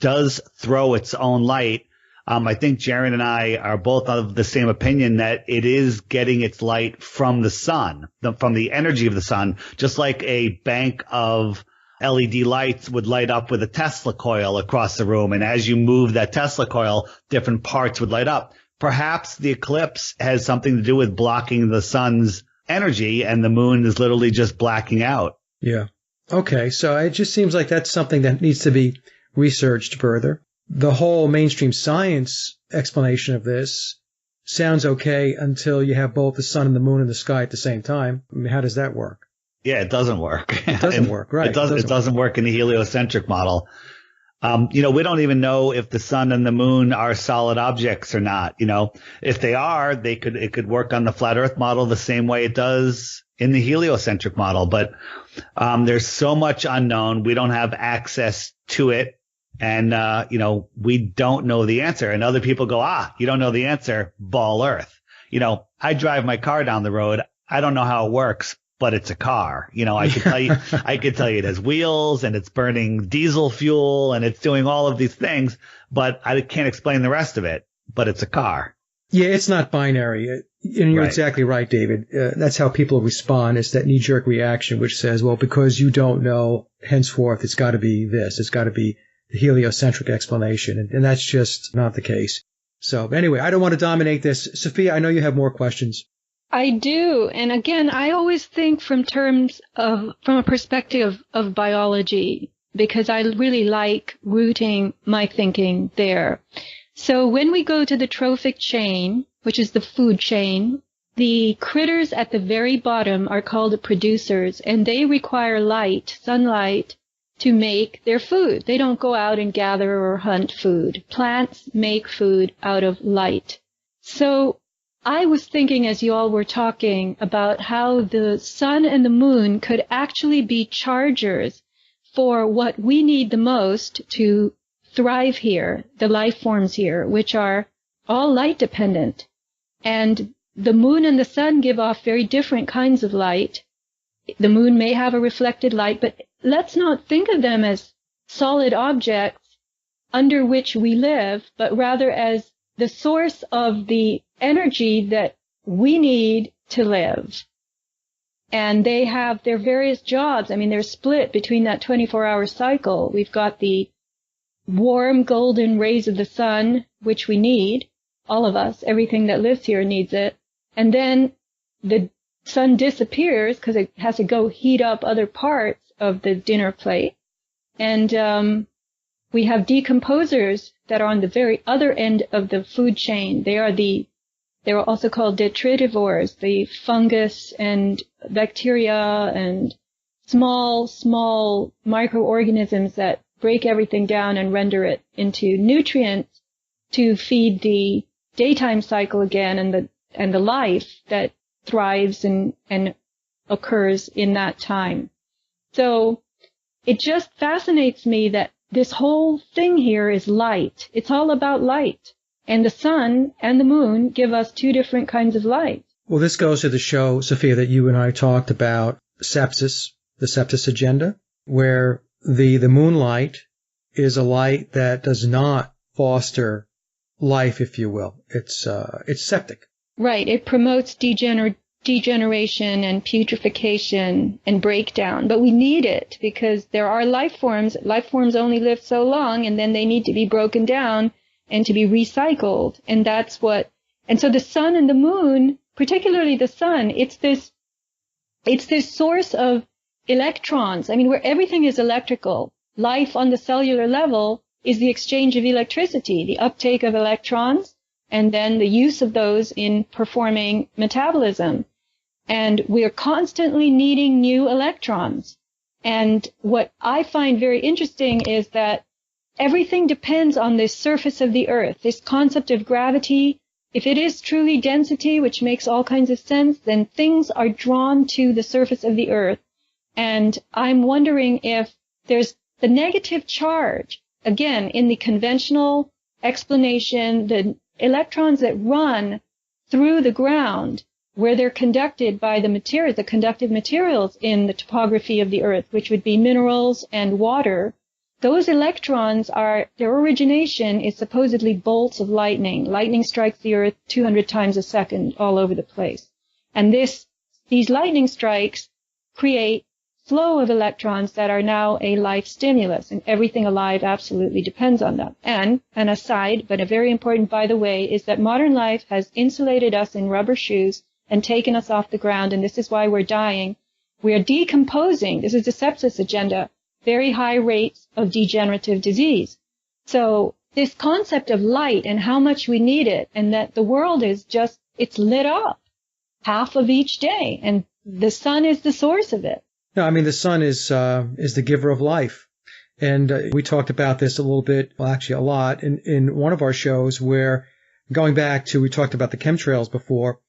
does throw its own light. I think Jaron and I are both of the same opinion that it is getting its light from the sun, from the energy of the sun, just like a bank of LED lights would light up with a Tesla coil across the room. And as you move that Tesla coil, different parts would light up. Perhaps the eclipse has something to do with blocking the sun's energy, and the moon is literally just blacking out. Yeah. Okay. So it just seems like that's something that needs to be researched further. The whole mainstream science explanation of this sounds okay until you have both the sun and the moon in the sky at the same time. I mean, how does that work? Yeah, it doesn't work. It doesn't work, right? It doesn't work in the heliocentric model. We don't even know if the sun and the moon are solid objects or not. If they are, it could work on the flat Earth model the same way it does in the heliocentric model. But there's so much unknown. We don't have access to it. And, we don't know the answer. And other people go, you don't know the answer, ball Earth. I drive my car down the road. I don't know how it works, but it's a car. I could tell you it has wheels and it's burning diesel fuel and it's doing all of these things, but I can't explain the rest of it, but it's a car. Yeah, it's not binary. And you're exactly right, David. That's how people respond. It's that knee-jerk reaction, which says, well, because you don't know, henceforth, it's got to be this. It's got to be the heliocentric explanation, and that's just not the case. So anyway, I don't want to dominate this. Sophia, I know you have more questions. I do. And again, I always think from a perspective of biology, because I really like rooting my thinking there. So when we go to the trophic chain, which is the food chain, the critters at the very bottom are called the producers, and they require light, sunlight, to make their food. They don't go out and gather or hunt food. Plants make food out of light. So I was thinking as you all were talking about how the sun and the moon could actually be chargers for what we need the most to thrive here, the life forms here, which are all light dependent. And the moon and the sun give off very different kinds of light. The moon may have a reflected light, but let's not think of them as solid objects under which we live, but rather as the source of the energy that we need to live. And they have their various jobs. I mean, they're split between that 24-hour cycle. We've got the warm golden rays of the sun, which we need, all of us, everything that lives here needs it. And then the sun disappears because it has to go heat up other parts of the dinner plate. And we have decomposers that are on the very other end of the food chain. They're also called detritivores, the fungus and bacteria and small microorganisms that break everything down and render it into nutrients to feed the daytime cycle again and the life that thrives and occurs in that time. So it just fascinates me that this whole thing here is light. It's all about light. And the sun and the moon give us two different kinds of light. Well, this goes to the show, Sofia, that you and I talked about sepsis, the sepsis agenda, where the moonlight is a light that does not foster life, if you will. It's septic. Right. It promotes degeneration and putrefaction and breakdown. But we need it because there are life forms. Life forms only live so long, and then they need to be broken down and to be recycled. And so the sun and the moon, particularly the sun, it's this source of electrons. I mean, where everything is electrical, life on the cellular level is the exchange of electricity, the uptake of electrons, and then the use of those in performing metabolism. And we are constantly needing new electrons. And what I find very interesting is that everything depends on the surface of the earth. This concept of gravity, if it is truly density, which makes all kinds of sense, then things are drawn to the surface of the earth. And I'm wondering if there's the negative charge, again, in the conventional explanation, the electrons that run through the ground where they're conducted by the materials, the conductive materials in the topography of the earth, which would be minerals and water. Those electrons their origination is supposedly bolts of lightning. Lightning strikes the earth 200 times a second all over the place. And these lightning strikes create flow of electrons that are now a life stimulus, and everything alive absolutely depends on them. And an aside, but a very important by the way, is that modern life has insulated us in rubber shoes and taken us off the ground, and this is why we're dying. We are decomposing. This is the sepsis agenda. Very high rates of degenerative disease. So this concept of light and how much we need it, and that the world is it's lit up half of each day, and the sun is the source of it. No, I mean, the sun is the giver of life. And we talked about this a little bit, well, actually a lot, in one of our shows where, going back to, we talked about the chemtrails before,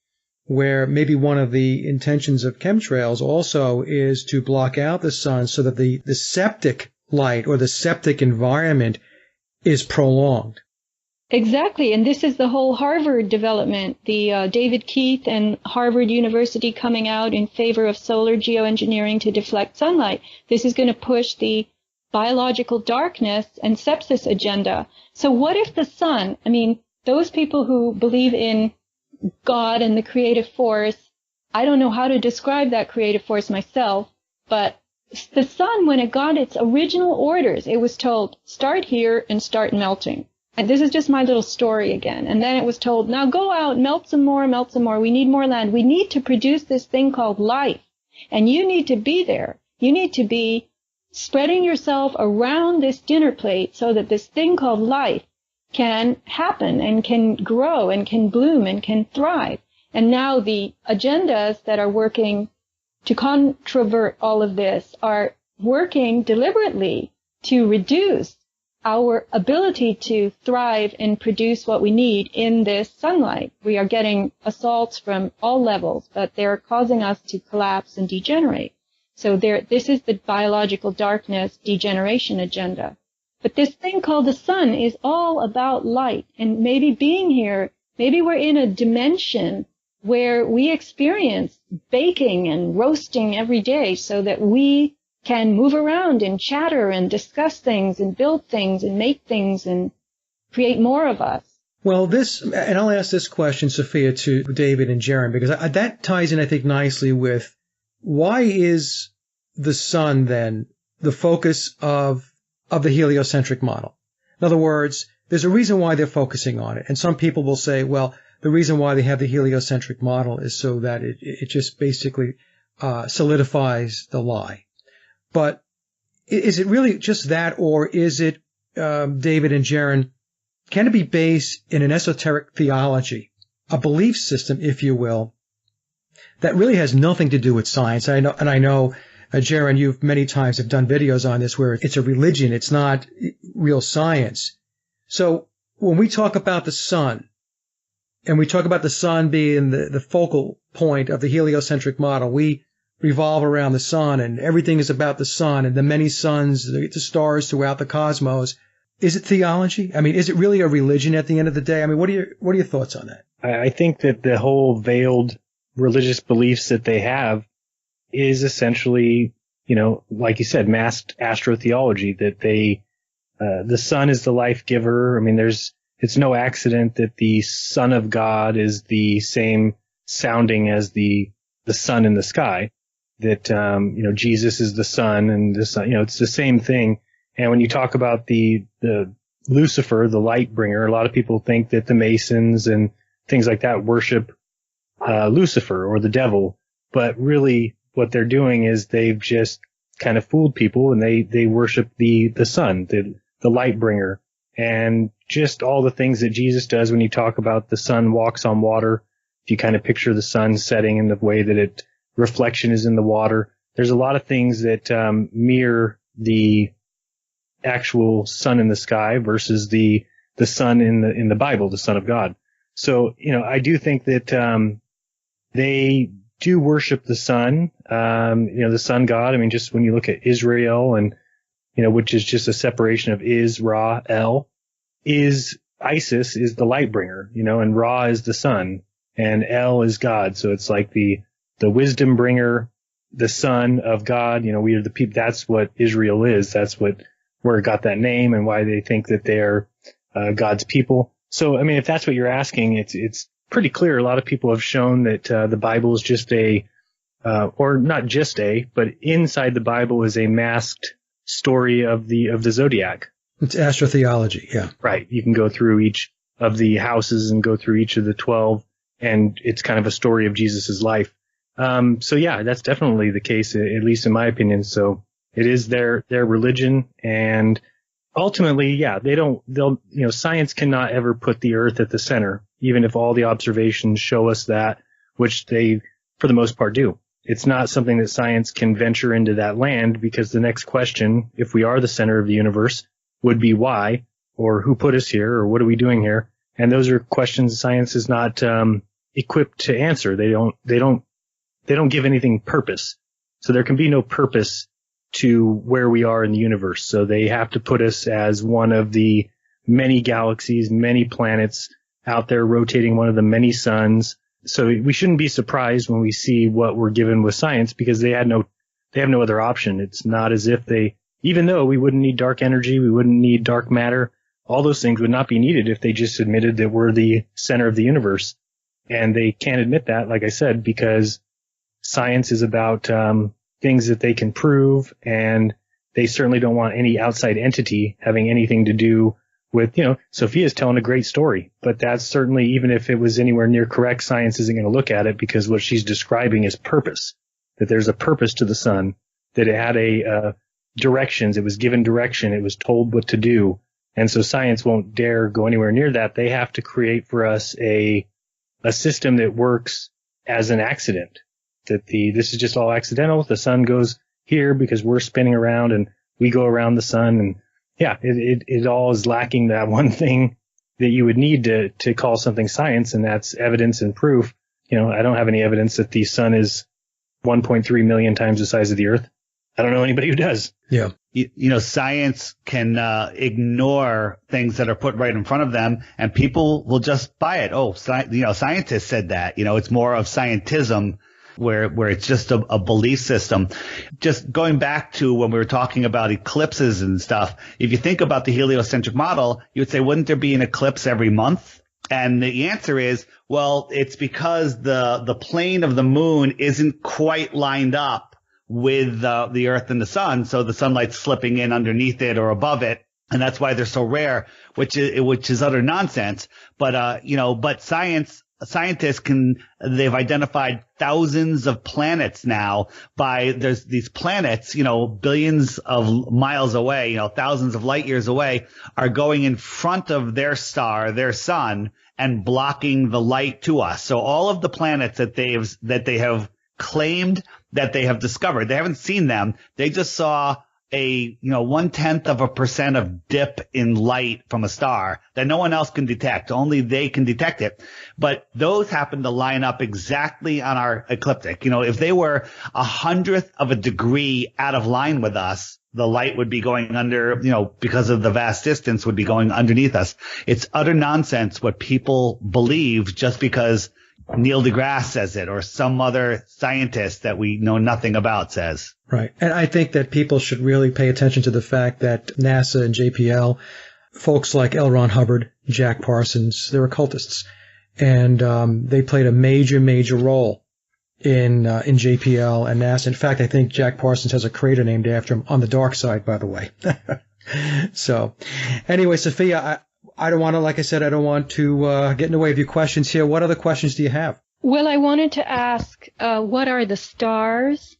where maybe one of the intentions of chemtrails also is to block out the sun so that the septic light or the septic environment is prolonged. Exactly, and this is the whole Harvard development, the David Keith and Harvard University coming out in favor of solar geoengineering to deflect sunlight. This is going to push the biological darkness and sepsis agenda. So what if the sun, I mean, those people who believe in God and the creative force, I don't know how to describe that creative force myself, but the sun, when it got its original orders, it was told, start here and start melting. And this is just my little story again. And then it was told, now go out, melt some more. We need more land. We need to produce this thing called life. And you need to be there. You need to be spreading yourself around this dinner plate so that this thing called life can happen and can grow and can bloom and can thrive. And now the agendas that are working to controvert all of this are working deliberately to reduce our ability to thrive and produce what we need in this sunlight. We are getting assaults from all levels, but they're causing us to collapse and degenerate. So this is the biological darkness degeneration agenda. But this thing called the sun is all about light. And maybe being here, maybe we're in a dimension where we experience baking and roasting every day so that we can move around and chatter and discuss things and build things and make things and create more of us. Well, and I'll ask this question, Sofia, to David and Jaren, because that ties in, I think, nicely with why is the sun then the focus of the heliocentric model? In other words, there's a reason why they're focusing on it. And some people will say, well, the reason why they have the heliocentric model is so that it just basically solidifies the lie. But is it really just that, or is it, David and Jaron, can it be based in an esoteric theology, a belief system, if you will, that really has nothing to do with science? I know, Jaron, you've many times have done videos on this where it's a religion, it's not real science. So when we talk about the sun, and we talk about the sun being the focal point of the heliocentric model, we revolve around the sun and everything is about the sun and the many suns, the stars throughout the cosmos. Is it theology? I mean, is it really a religion at the end of the day? I mean, what are your thoughts on that? I think that the whole veiled religious beliefs that they have is essentially, like you said, masked astrotheology, that the sun is the life giver. I mean, it's no accident that the Son of God is the same sounding as the sun in the sky, that, Jesus is the sun and the sun, it's the same thing. And when you talk about the Lucifer, the light bringer, a lot of people think that the Masons and things like that worship Lucifer or the devil. But really what they're doing is they've just kind of fooled people, and they worship the sun, the light bringer, and just all the things that Jesus does. When you talk about the sun walks on water, if you kind of picture the sun setting in the way that reflection is in the water, there's a lot of things that mirror the actual sun in the sky versus the sun in the Bible, the Son of God. So, I do think that they do worship the sun, the sun god. I mean, just when you look at Israel and, which is just a separation of Ra, El, Isis is the light bringer, and Ra is the sun and El is God. So it's like the wisdom bringer, the son of God. We are the people. That's what Israel is. That's where it got that name and why they think that they're God's people. So, I mean, if that's what you're asking, it's pretty clear. A lot of people have shown that the Bible is just or not just but inside the Bible is a masked story of the zodiac. It's astrotheology, yeah. Right. You can go through each of the houses and go through each of the 12, and it's kind of a story of Jesus's life. So yeah, that's definitely the case, at least in my opinion. So it is their religion, and ultimately, yeah, science cannot ever put the earth at the center, even if all the observations show us that, which they, for the most part, do. It's not something that science can venture into that land, because the next question, if we are the center of the universe, would be why, or who put us here, or what are we doing here? And those are questions science is not equipped to answer. They don't give anything purpose. So there can be no purpose to where we are in the universe. So they have to put us as one of the many galaxies, many planets out there rotating one of the many suns. So we shouldn't be surprised when we see what we're given with science, because they have no other option. It's not as if even though we wouldn't need dark energy, we wouldn't need dark matter, all those things would not be needed if they just admitted that we're the center of the universe. And they can't admit that, like I said, because science is about things that they can prove, and they certainly don't want any outside entity having anything to do with, Sofia's telling a great story, but that's certainly, even if it was anywhere near correct, science isn't going to look at it, because what she's describing is purpose, that there's a purpose to the sun, that it had directions, it was given direction, it was told what to do. And so science won't dare go anywhere near that. They have to create for us a system that works as an accident. That this is just all accidental. The sun goes here because we're spinning around and we go around the sun. And yeah, it all is lacking that one thing that you would need to call something science, and that's evidence and proof. I don't have any evidence that the sun is 1.3 million times the size of the earth. I don't know anybody who does. Yeah. Science can ignore things that are put right in front of them, and people will just buy it. Oh, scientists said that. It's more of scientism, where it's just a belief system. Just going back to when we were talking about eclipses and stuff, if you think about the heliocentric model, you would say, wouldn't there be an eclipse every month? And the answer is, well, it's because the plane of the moon isn't quite lined up with the Earth and the sun, so the sunlight's slipping in underneath it or above it, and that's why they're so rare, which is utter nonsense. But but scientists they've identified thousands of planets now there's these planets, billions of miles away, thousands of light years away, are going in front of their star, their sun, and blocking the light to us. So all of the planets that they have claimed that they have discovered, they haven't seen them. They just saw a 0.1% of dip in light from a star that no one else can detect. Only they can detect it. But those happen to line up exactly on our ecliptic. If they were 100th of a degree out of line with us, the light would be going under, because of the vast distance, would be going underneath us. It's utter nonsense what people believe just because Neil deGrasse says it or some other scientist that we know nothing about says. Right. And I think that people should really pay attention to the fact that NASA and JPL, folks like L. Ron Hubbard, Jack Parsons, they're occultists. And they played a major, major role in JPL and NASA. In fact, I think Jack Parsons has a crater named after him on the dark side, by the way. So anyway, Sophia, I don't want to, like I said, I don't want to get in the way of your questions here. What other questions do you have? Well, I wanted to ask, what are the stars?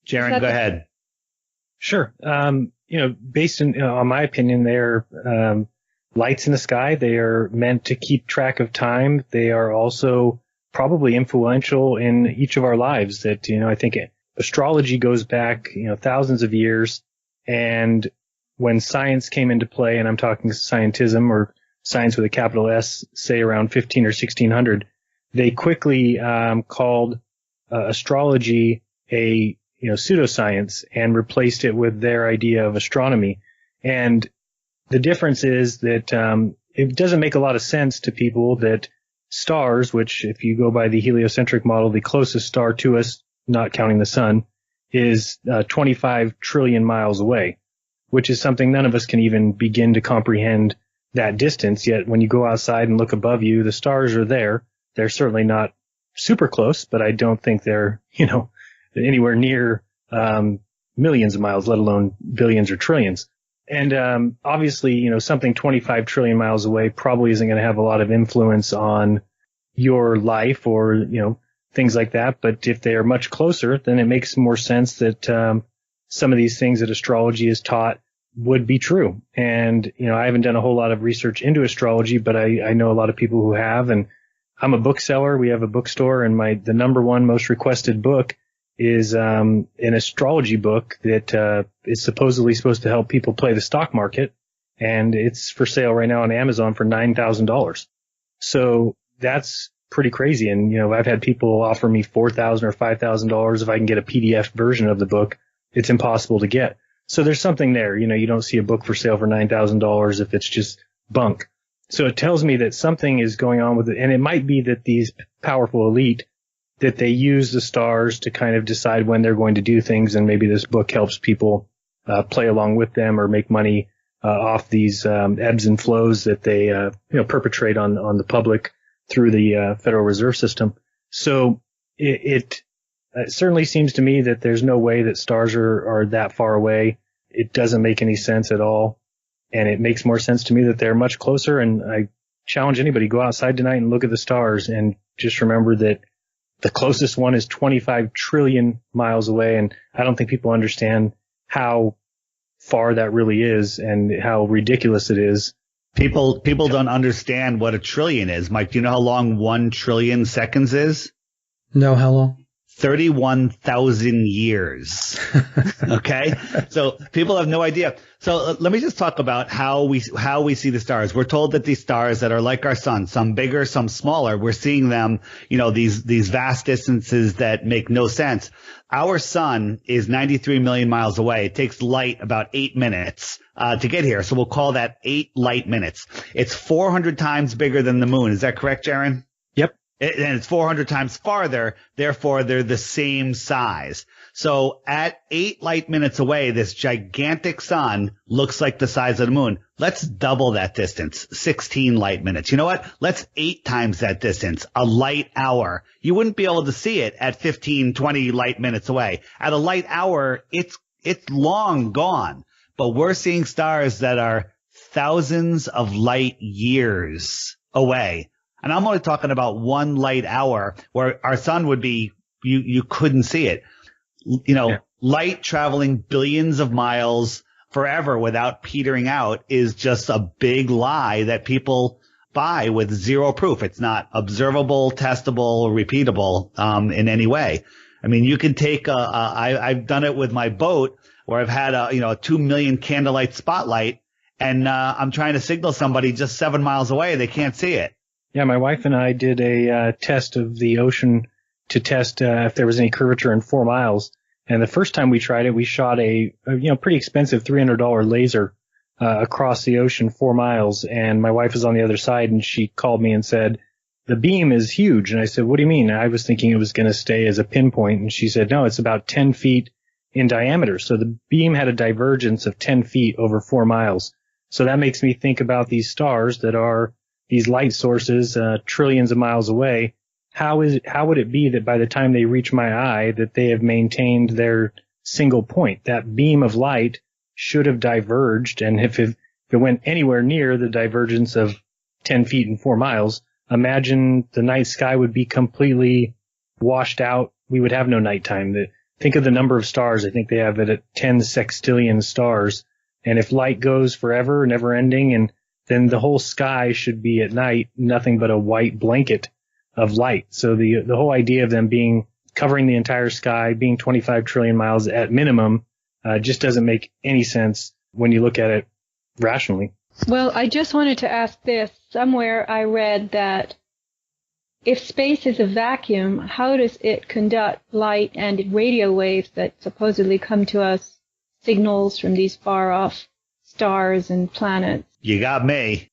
Jaron, go ahead. Sure. Based on my opinion, they're lights in the sky. They are meant to keep track of time. They are also probably influential in each of our lives. That, I think astrology goes back, thousands of years. And when science came into play, and I'm talking scientism or science with a capital S, say around 15 or 1600, they quickly called astrology a pseudoscience and replaced it with their idea of astronomy. And the difference is that it doesn't make a lot of sense to people that stars, which if you go by the heliocentric model, the closest star to us, not counting the sun, is 25 trillion miles away, which is something none of us can even begin to comprehend that distance. Yet when you go outside and look above you, the stars are there. They're certainly not super close, but I don't think they're, anywhere near millions of miles, let alone billions or trillions. And obviously, something 25 trillion miles away probably isn't going to have a lot of influence on your life or, things like that. But if they are much closer, then it makes more sense that some of these things that astrology is taught would be true. And, I haven't done a whole lot of research into astrology, but I know a lot of people who have. And I'm a bookseller. We have a bookstore, and the number one most requested book is an astrology book that is supposedly supposed to help people play the stock market, and it's for sale right now on Amazon for $9,000. So that's pretty crazy. And I've had people offer me $4,000 or $5,000 if I can get a PDF version of the book. It's impossible to get. So there's something there. You don't see a book for sale for $9,000 if it's just bunk. So it tells me that something is going on with it, and it might be that these powerful elite, that they use the stars to kind of decide when they're going to do things, and maybe this book helps people play along with them or make money off these ebbs and flows that they perpetrate on the public through the Federal Reserve System. So it certainly seems to me that there's no way that stars are that far away. It doesn't make any sense at all, and it makes more sense to me that they're much closer. And I challenge anybody, go outside tonight and look at the stars, and just remember that the closest one is 25 trillion miles away, and I don't think people understand how far that really is and how ridiculous it is. People don't understand what a trillion is. Mike, do you know how long 1 trillion seconds is? No, how long? 31,000 years. Okay. So people have no idea. So let me just talk about how we see the stars. We're told that these stars that are like our sun, some bigger, some smaller, we're seeing them, these vast distances that make no sense. Our sun is 93 million miles away. It takes light about 8 minutes to get here. So we'll call that 8 light minutes. It's 400 times bigger than the moon. Is that correct, Jaron? Yep. And it's 400 times farther, therefore they're the same size. So at 8 light minutes away, this gigantic sun looks like the size of the moon. Let's double that distance, 16 light minutes. You know what? Let's 8 times that distance, a light hour. You wouldn't be able to see it at 15, 20 light minutes away. At a light hour, it's long gone. But we're seeing stars that are thousands of light years away. And I'm only talking about 1 light hour where our sun would be, you couldn't see it. Light traveling billions of miles forever without petering out is just a big lie that people buy with zero proof. It's not observable, testable, repeatable in any way. I mean, you can take I've done it with my boat where I've had a 2 million candlelight spotlight, and I'm trying to signal somebody just 7 miles away. They can't see it. Yeah, my wife and I did a test of the ocean to test if there was any curvature in 4 miles. And the first time we tried it, we shot a pretty expensive $300 laser across the ocean 4 miles. And my wife was on the other side, and she called me and said, the beam is huge. And I said, what do you mean? I was thinking it was going to stay as a pinpoint. And she said, no, it's about 10 feet in diameter. So the beam had a divergence of 10 feet over 4 miles. So that makes me think about these stars that are these light sources trillions of miles away. How would it be that by the time they reach my eye that they have maintained their single point? That beam of light should have diverged, and if it went anywhere near the divergence of 10 feet and 4 miles, imagine the night sky would be completely washed out. We would have no nighttime. Think of the number of stars. I think they have it at 10 sextillion stars. And if light goes forever, never ending, and then the whole sky should be at night nothing but a white blanket of light. So the whole idea of them covering the entire sky, being 25 trillion miles at minimum, just doesn't make any sense when you look at it rationally. Well, I just wanted to ask this. Somewhere I read that if space is a vacuum, how does it conduct light and radio waves that supposedly come to us, signals from these far off stars and planets? You got me.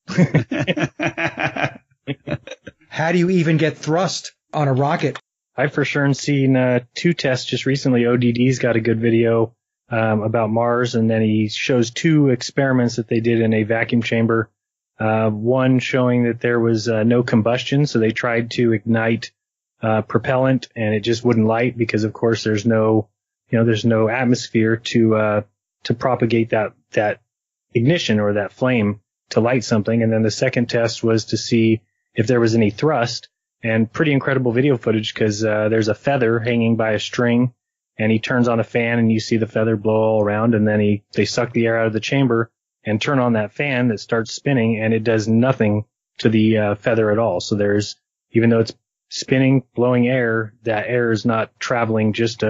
How do you even get thrust on a rocket? I've for sure seen 2 tests just recently. ODD's got a good video about Mars, and then he shows 2 experiments that they did in a vacuum chamber. One showing that there was no combustion, so they tried to ignite propellant, and it just wouldn't light because, of course, there's no atmosphere to propagate that ignition or that flame to light something. And then the second test was to see if there was any thrust, and pretty incredible video footage because there's a feather hanging by a string, and he turns on a fan and you see the feather blow all around, and then they suck the air out of the chamber and turn on that fan that starts spinning, and it does nothing to the feather at all. So even though it's spinning, blowing air, that air is not traveling just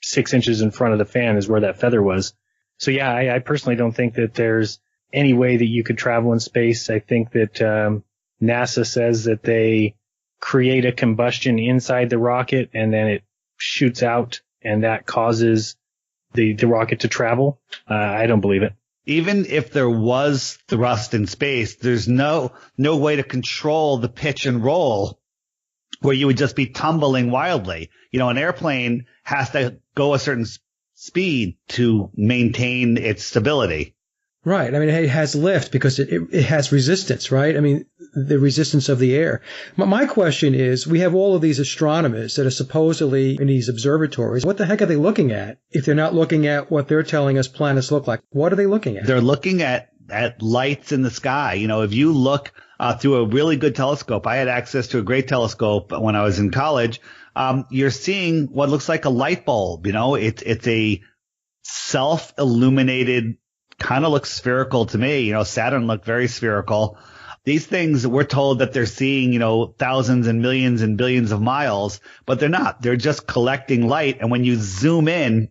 6 inches in front of the fan is where that feather was. So yeah, I personally don't think that there's any way that you could travel in space. I think that NASA says that they create a combustion inside the rocket and then it shoots out, and that causes the rocket to travel. I don't believe it. Even if there was thrust in space, there's no way to control the pitch and roll where you would just be tumbling wildly. An airplane has to go a certain speed to maintain its stability. Right. I mean, it has lift because it has resistance, right? I mean, the resistance of the air. My question is, we have all of these astronomers that are supposedly in these observatories. What the heck are they looking at if they're not looking at what they're telling us planets look like? What are they looking at? They're looking at lights in the sky. If you look through a really good telescope, I had access to a great telescope when I was in college. You're seeing what looks like a light bulb. It's a self-illuminated, kind of looks spherical to me. Saturn looked very spherical. These things, we're told that they're seeing, thousands and millions and billions of miles, but they're not. They're just collecting light. And when you zoom in,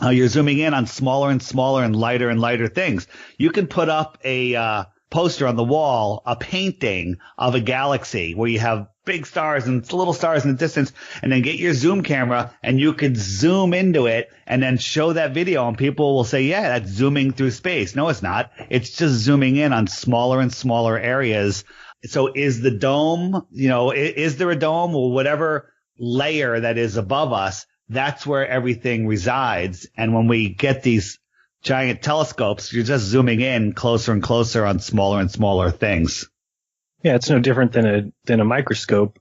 you're zooming in on smaller and smaller and lighter things. You can put up a poster on the wall, a painting of a galaxy where you have big stars and little stars in the distance, and then get your zoom camera and you could zoom into it and then show that video, and people will say, yeah, that's zooming through space. No, it's not. It's just zooming in on smaller and smaller areas. So is the dome, is there a dome or whatever layer that is above us? that's where everything resides. And when we get these giant telescopes, you're just zooming in closer and closer on smaller and smaller things. Yeah, it's no different than a microscope.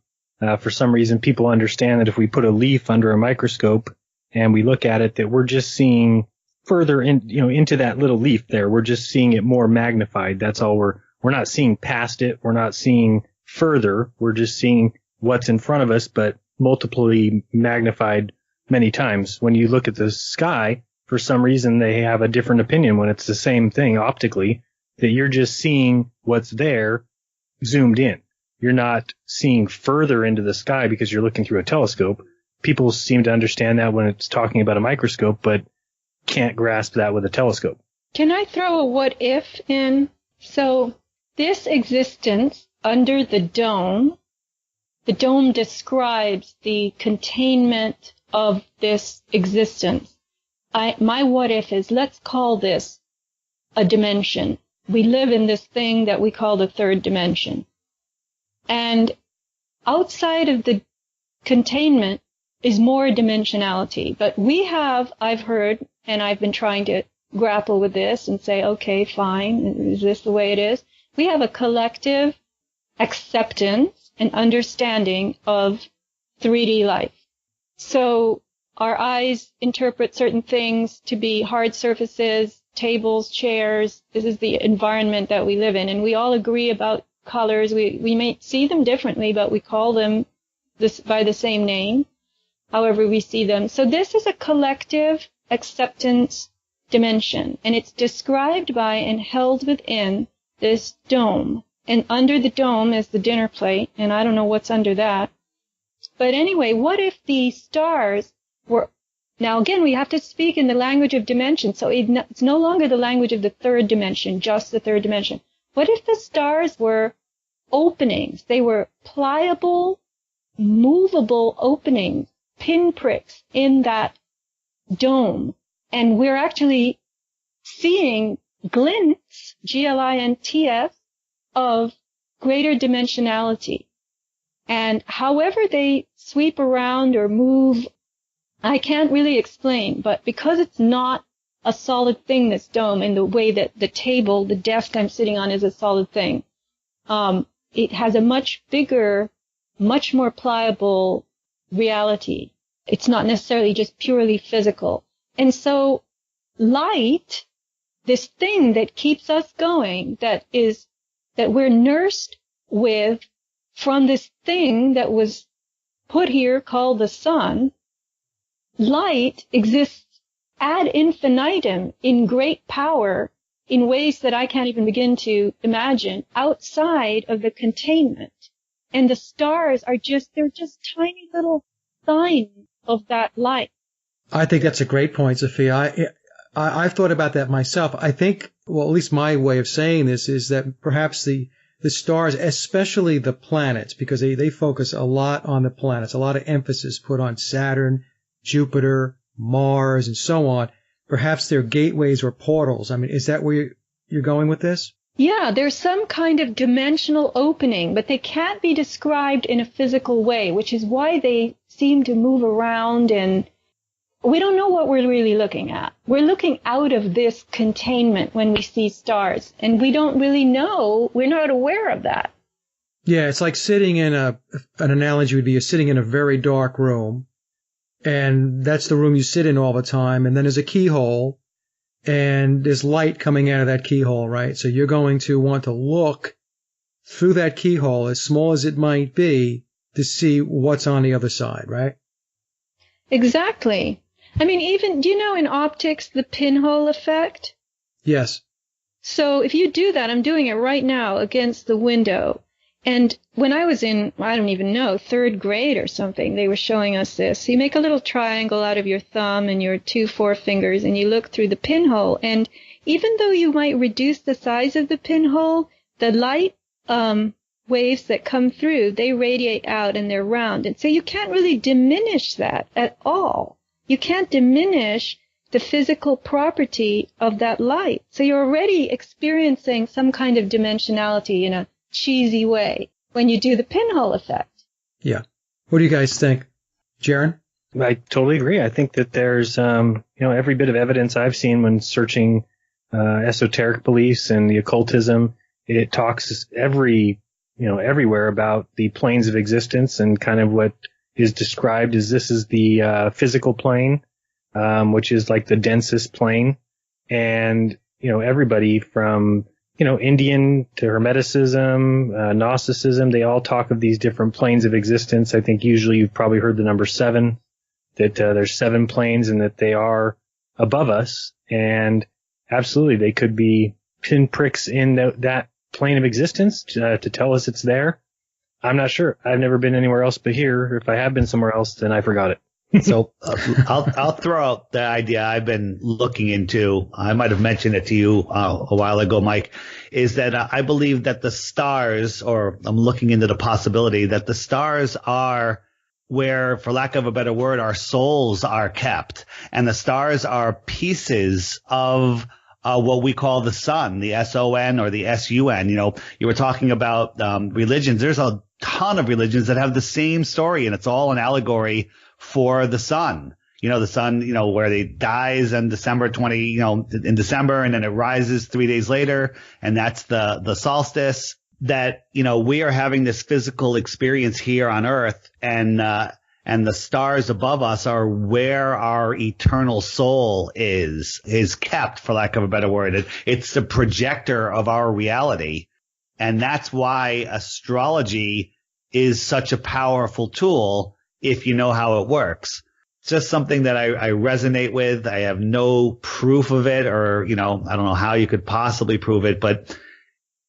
For some reason, people understand that if we put a leaf under a microscope and we look at it, that we're just seeing further into that little leaf there. We're just seeing it more magnified. That's all. We're not seeing past it. We're not seeing further. We're just seeing what's in front of us, but multiply magnified many times. When you look at the sky, for some reason, they have a different opinion when it's the same thing optically, that you're just seeing what's there zoomed in. You're not seeing further into the sky because you're looking through a telescope. People seem to understand that when it's talking about a microscope, but can't grasp that with a telescope. Can I throw a what if in? So this existence under the dome describes the containment of this existence. My what if is, let's call this a dimension. We live in this thing that we call the third dimension. And outside of the containment is more dimensionality. But I've heard, and I've been trying to grapple with this and say, okay, fine, is this the way it is? We have a collective acceptance and understanding of 3D life. So our eyes interpret certain things to be hard surfaces, tables, chairs. This is the environment that we live in. And we all agree about colors. We may see them differently, but we call them this by the same name, however we see them. So this is a collective acceptance dimension, and it's described by and held within this dome. And under the dome is the dinner plate, and I don't know what's under that. But anyway, what if the stars were... Now, again, we have to speak in the language of dimension, so it's no longer the language of the third dimension, just the third dimension. What if the stars were openings? They were pliable, movable openings, pinpricks in that dome. And we're actually seeing glints, G-L-I-N-T-S, of greater dimensionality. And however they sweep around or move, I can't really explain, but because it's not a solid thing, this dome, in the way that the table, the desk I'm sitting on is a solid thing, it has a much bigger, much more pliable reality. It's not necessarily just purely physical. And so light, this thing that keeps us going, that we're nursed with from this thing that was put here called the sun, light exists ad infinitum in great power in ways that I can't even begin to imagine outside of the containment. And the stars they're just tiny little signs of that light. I think that's a great point, Sophia. I've thought about that myself. I think, well, at least my way of saying this is that perhaps the stars, especially the planets, because they focus a lot on the planets, a lot of emphasis put on Saturn, Jupiter, Mars, and so on. Perhaps they're gateways or portals. I mean, is that where you're going with this? Yeah, there's some kind of dimensional opening, but they can't be described in a physical way, which is why they seem to move around, and we don't know what we're really looking at. We're looking out of this containment when we see stars, and we don't really know, we're not aware of that. Yeah, it's like sitting in an analogy would be you're sitting in a very dark room, and that's the room you sit in all the time, and then there's a keyhole, and there's light coming out of that keyhole, right? So you're going to want to look through that keyhole, as small as it might be, to see what's on the other side, right? Exactly. I mean, even, do you know in optics the pinhole effect? Yes. So if you do that, I'm doing it right now against the window. And when I was in, I don't even know, 3rd grade or something, they were showing us this. You make a little triangle out of your thumb and your 2 forefingers, and you look through the pinhole. And even though you might reduce the size of the pinhole, the light waves that come through, they radiate out and they're round. And so you can't really diminish that at all. You can't diminish the physical property of that light. So you're already experiencing some kind of dimensionality in a cheesy way when you do the pinhole effect. Yeah. What do you guys think? Jaron? I totally agree. I think that there's, every bit of evidence I've seen when searching esoteric beliefs and the occultism, it talks everywhere about the planes of existence, and kind of what is described as this is the physical plane, which is like the densest plane. And, everybody from, Indian to Hermeticism, Gnosticism, they all talk of these different planes of existence. I think usually you've probably heard the number 7, that there's 7 planes and that they are above us. And absolutely, they could be pinpricks in that plane of existence to tell us it's there. I'm not sure. I've never been anywhere else but here. If I have been somewhere else, then I forgot it. So I'll throw out the idea I've been looking into. I might have mentioned it to you a while ago, Mike, is that I believe that the stars, or I'm looking into the possibility that the stars are where, for lack of a better word, our souls are kept. And the stars are pieces of what we call the sun, the S-O-N or the S-U-N. You were talking about religions. There's a ton of religions that have the same story, and it's all an allegory for the sun. The sun, where it dies in December 20, in December, and then it rises 3 days later, and that's the solstice. That, we are having this physical experience here on Earth, and the stars above us are where our eternal soul is kept, for lack of a better word. It's the projector of our reality. And that's why astrology is such a powerful tool if you know how it works. It's just something that I resonate with. I have no proof of it, or, I don't know how you could possibly prove it, but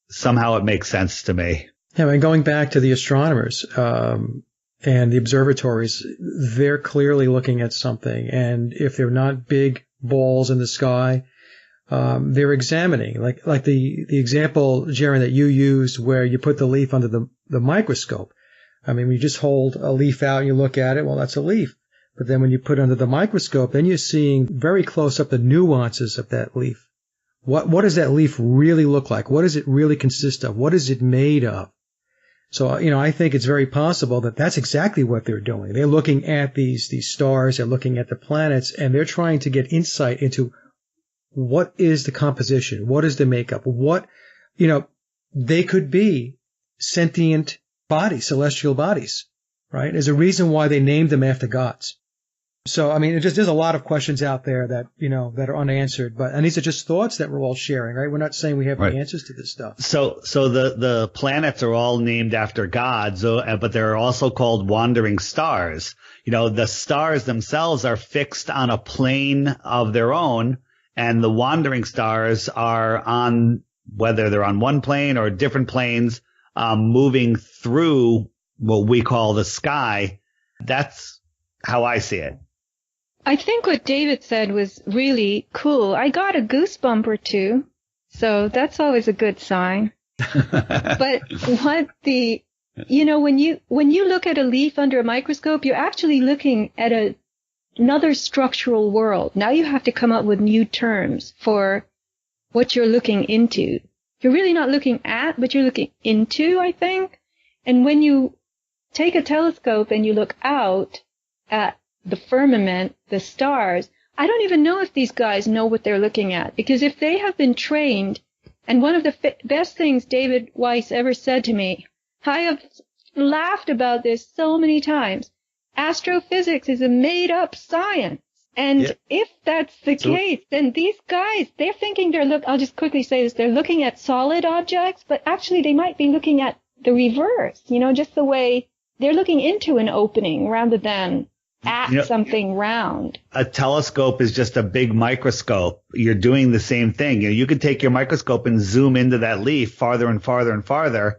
somehow it makes sense to me. Yeah, and going back to the astronomers and the observatories, they're clearly looking at something. And if they're not big balls in the sky, they're examining. Like the example, Jaron, that you used where you put the leaf under the microscope. I mean, when you just hold a leaf out and you look at it, well, that's a leaf. But then when you put it under the microscope, then you're seeing very close up the nuances of that leaf. What does that leaf really look like? What does it really consist of? What is it made of? So, I think it's very possible that that's exactly what they're doing. They're looking at these stars, they're looking at the planets, and they're trying to get insight into what is the composition, what is the makeup, they could be sentient bodies, celestial bodies, right? There's a reason why they named them after gods. So, I mean, there's a lot of questions out there that, that are unanswered, and these are just thoughts that we're all sharing, right? We're not saying we have the answers to this stuff. So the planets are all named after gods, but they're also called wandering stars. The stars themselves are fixed on a plane of their own, and the wandering stars are on, whether they're on one plane or different planes, moving through what we call the sky. That's how I see it. I think what David said was really cool. I got a goosebump or two, so that's always a good sign. But when you look at a leaf under a microscope, you're actually looking at another structural world. Now you have to come up with new terms for what you're looking into. You're really not looking at, but you're looking into, I think. And when you take a telescope and you look out at the firmament, the stars, I don't even know if these guys know what they're looking at, because if they have been trained, and one of the best things David Weiss ever said to me, I have laughed about this so many times, astrophysics is a made-up science. And if that's the case, then these guys, they're thinking I'll just quickly say this, they're looking at solid objects, but actually they might be looking at the reverse, just the way they're looking into an opening rather than at something round. A telescope is just a big microscope. You're doing the same thing. You could take your microscope and zoom into that leaf farther and farther and farther.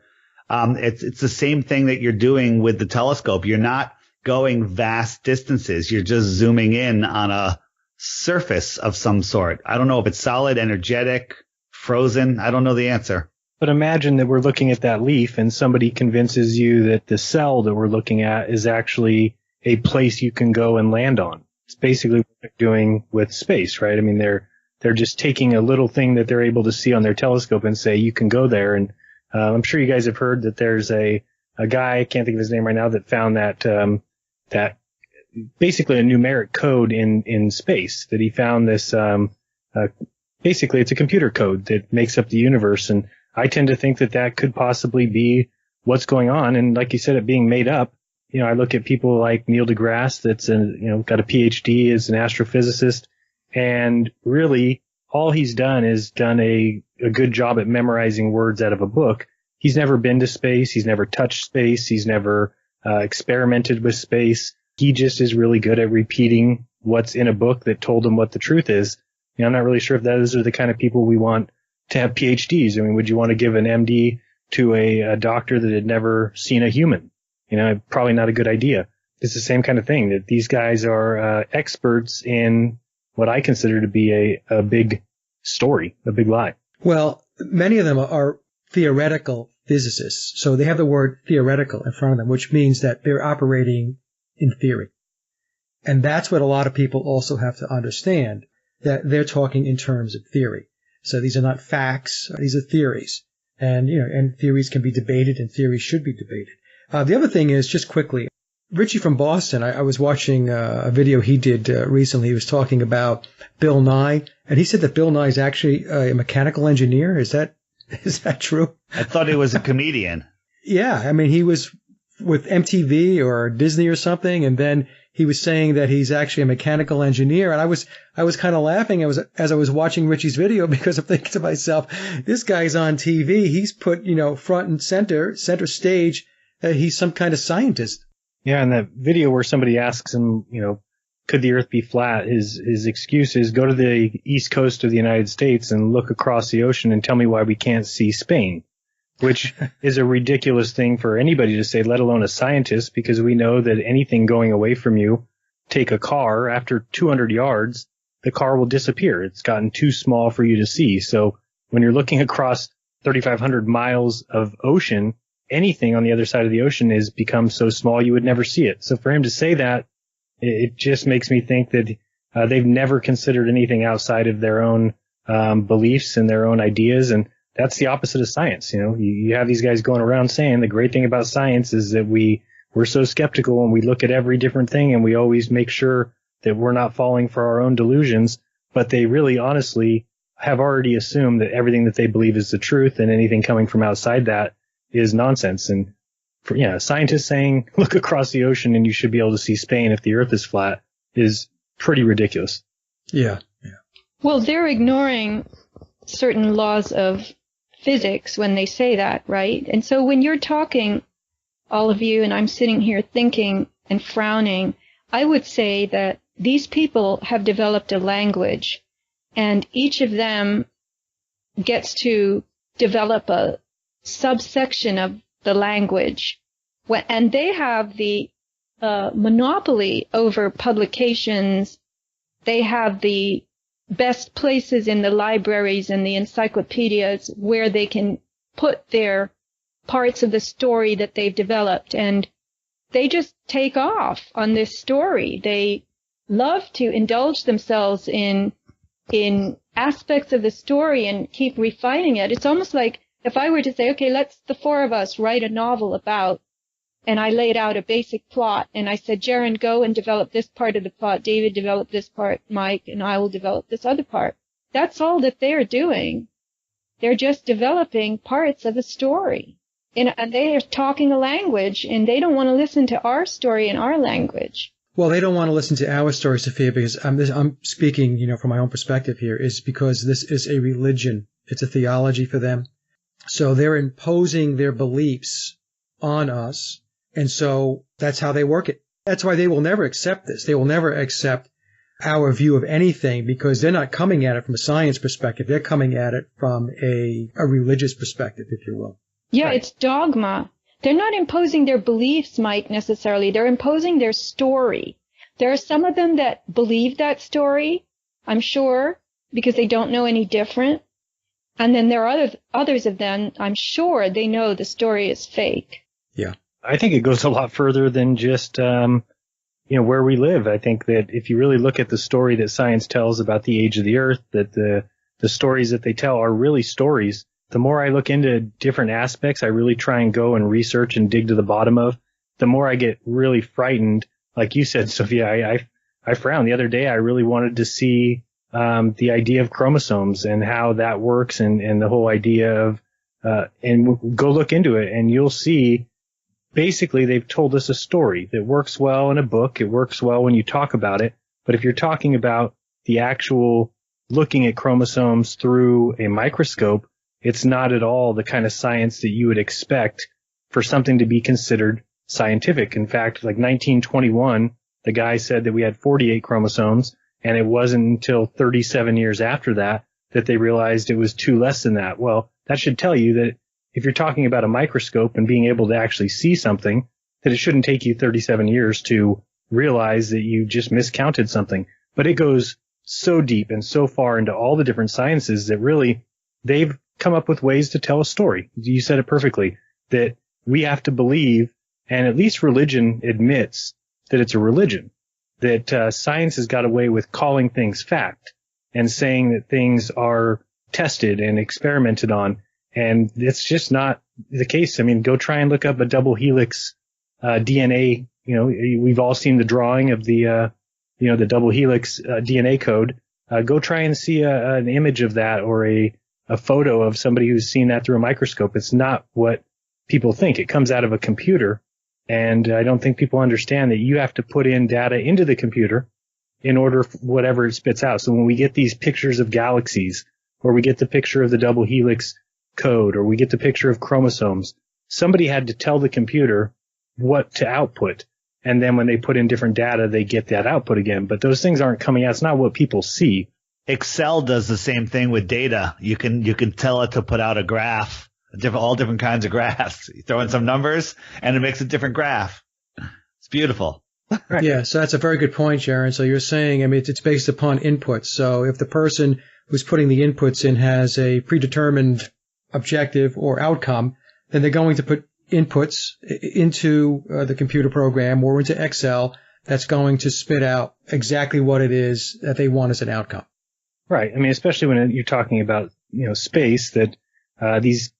It's the same thing that you're doing with the telescope. You're not going vast distances. You're just zooming in on a surface of some sort. I don't know if it's solid, energetic, frozen. I don't know the answer. But imagine that we're looking at that leaf and somebody convinces you that the cell that we're looking at is actually a place you can go and land on. It's basically what they're doing with space, right? I mean, they're just taking a little thing that they're able to see on their telescope and say, you can go there. And I'm sure you guys have heard that there's a guy, I can't think of his name right now, that found that basically a numeric code in space, that he found this, basically it's a computer code that makes up the universe. And I tend to think that that could possibly be what's going on. And like you said, it being made up, I look at people like Neil deGrasse that's got a PhD as an astrophysicist, and really all he's done is done a good job at memorizing words out of a book. He's never been to space. He's never touched space. He's never experimented with space. He just is really good at repeating what's in a book that told him what the truth is. I'm not really sure if those are the kind of people we want to have PhDs. I mean, would you want to give an MD to a doctor that had never seen a human? Probably not a good idea. It's the same kind of thing, that these guys are experts in what I consider to be a big story, a big lie. Well, many of them are theoretical physicists. So they have the word theoretical in front of them, which means that they're operating in theory. And that's what a lot of people also have to understand, that they're talking in terms of theory. So these are not facts, these are theories. And, and theories can be debated and theories should be debated. The other thing is, just quickly, Richie from Boston, I was watching a video he did recently. He was talking about Bill Nye, and he said that Bill Nye is actually a mechanical engineer. Is that true? I thought he was a comedian. Yeah, I mean, he was with MTV or Disney or something, and then he was saying that he's actually a mechanical engineer. And I was kind of laughing as I was watching Richie's video, because I'm thinking to myself, this guy's on TV. He's put, front and center stage. He's some kind of scientist. Yeah, in that video where somebody asks him, could the Earth be flat? His excuse is, go to the east coast of the United States and look across the ocean and tell me why we can't see Spain, which is a ridiculous thing for anybody to say, let alone a scientist, because we know that anything going away from you, take a car, after 200 yards, the car will disappear. It's gotten too small for you to see. So when you're looking across 3,500 miles of ocean, anything on the other side of the ocean has become so small you would never see it. So for him to say that, it just makes me think that they've never considered anything outside of their own beliefs and their own ideas. And that's the opposite of science. You have these guys going around saying the great thing about science is that we're so skeptical and we look at every different thing and we always make sure that we're not falling for our own delusions. But they really honestly have already assumed that everything that they believe is the truth, and anything coming from outside that is nonsense. And scientists saying, look across the ocean and you should be able to see Spain if the Earth is flat, is pretty ridiculous. Yeah. Well, they're ignoring certain laws of physics when they say that, right? And so when you're talking, all of you, and I'm sitting here thinking and frowning, I would say that these people have developed a language, and each of them gets to develop a subsection of the language, and they have the monopoly over publications. They have the best places in the libraries and the encyclopedias where they can put their parts of the story that they've developed, and they just take off on this story. They love to indulge themselves in aspects of the story and keep refining it. It's almost like if I were to say, okay, let's the four of us write a novel about, and I laid out a basic plot, and I said, Jaron, go and develop this part of the plot, David, develop this part, Mike, and I will develop this other part. That's all that they're doing. They're just developing parts of a story. And they are talking a language, and they don't want to listen to our story in our language. Well, they don't want to listen to our story, Sophia, because I'm speaking, from my own perspective here, is because this is a religion. It's a theology for them. So they're imposing their beliefs on us, and so that's how they work it. That's why they will never accept this. They will never accept our view of anything, because they're not coming at it from a science perspective. They're coming at it from a religious perspective, if you will. Yeah, Right. It's dogma. They're not imposing their beliefs, Mike, necessarily. They're imposing their story. There are some of them that believe that story, I'm sure, because they don't know any different. And then there are others of them, I'm sure they know the story is fake. Yeah. I think it goes a lot further than just, where we live. I think that if you really look at the story that science tells about the age of the Earth, that the stories that they tell are really stories. The more I look into different aspects, I really try and go and research and dig to the bottom of, the more I get really frightened like you said, Sophia, I frowned the other day. I really wanted to see the idea of chromosomes and how that works, and the whole idea of and go look into it, and you'll see. Basically, they've told us a story that works well in a book. It works well when you talk about it. But if you're talking about the actual looking at chromosomes through a microscope, it's not at all the kind of science that you would expect for something to be considered scientific. In fact, like 1921, the guy said that we had 48 chromosomes, and it wasn't until 37 years after that that they realized it was 2 less than that. Well, that should tell you that if you're talking about a microscope and being able to actually see something, that it shouldn't take you 37 years to realize that you just miscounted something. But it goes so deep and so far into all the different sciences that really they've come up with ways to tell a story. You said it perfectly, that we have to believe, and at least religion admits that it's a religion, that science has got away with calling things fact and saying that things are tested and experimented on. And it's just not the case. I mean, go try and look up a double helix DNA. You know, we've all seen the drawing of the double helix DNA code. Go try and see an image of that, or a photo of somebody who's seen that through a microscope. It's not what people think. It comes out of a computer. And I don't think people understand that you have to put in data into the computer in order for whatever it spits out. So when we get these pictures of galaxies, or we get the picture of the double helix code, or we get the picture of chromosomes, somebody had to tell the computer what to output. And then when they put in different data, they get that output again. But those things aren't coming out. It's not what people see. Excel does the same thing with data. You can tell it to put out a graph, all different kinds of graphs. You throw in some numbers and it makes a different graph. It's beautiful. Right. Yeah, so that's a very good point, Jaron. So you're saying, I mean, it's based upon inputs. So if the person who's putting the inputs in has a predetermined objective or outcome, then they're going to put inputs into the computer program or into Excel that's going to spit out exactly what it is that they want as an outcome. Right. I mean, especially when you're talking about, space, that these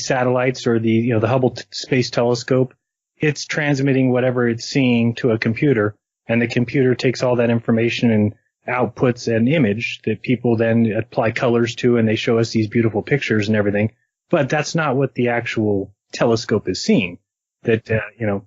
satellites, or the Hubble Space Telescope, it's transmitting whatever it's seeing to a computer, and the computer takes all that information and outputs an image that people then apply colors to, and they show us these beautiful pictures and everything. But that's not what the actual telescope is seeing. That,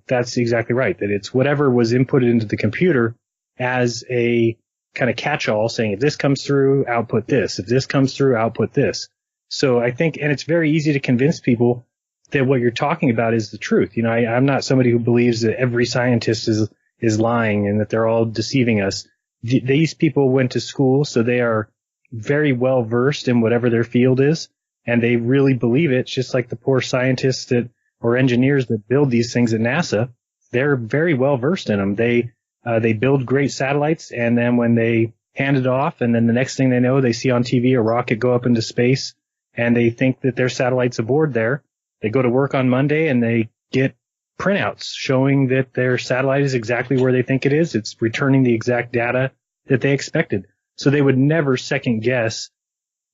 that's exactly right. That it's whatever was inputted into the computer as a kind of catch-all, saying if this comes through, output this. If this comes through, output this. So I think, and it's very easy to convince people that what you're talking about is the truth. I'm not somebody who believes that every scientist is lying and that they're all deceiving us. These people went to school, so they are very well versed in whatever their field is, and they really believe it. It's just like the poor scientists or engineers that build these things at NASA. They're very well versed in them. They build great satellites, and then when they hand it off, and then the next thing they know, they see on TV a rocket go up into space, and they think that their satellite's aboard there. They go to work on Monday, and they get printouts showing that their satellite is exactly where they think it is. It's returning the exact data that they expected. So they would never second guess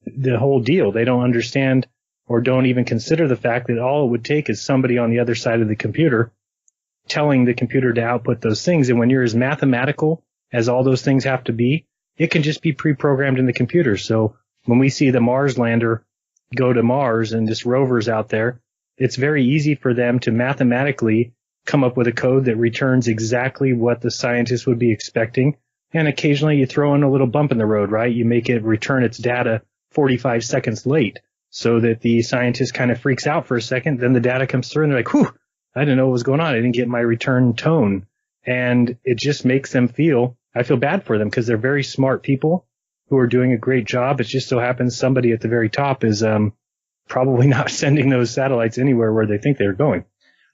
the whole deal. They don't understand or don't even consider the fact that all it would take is somebody on the other side of the computer telling the computer to output those things. And when you're as mathematical as all those things have to be, it can just be pre-programmed in the computer. So when we see the Mars lander go to Mars and just rovers out there, it's very easy for them to mathematically come up with a code that returns exactly what the scientists would be expecting. And occasionally you throw in a little bump in the road, right? You make it return its data 45 seconds late so that the scientist kind of freaks out for a second. Then the data comes through and they're like, whew, I didn't know what was going on. I didn't get my return tone. And it just makes them I feel bad for them because they're very smart people who are doing a great job. It just so happens somebody at the very top is probably not sending those satellites anywhere where they think they're going.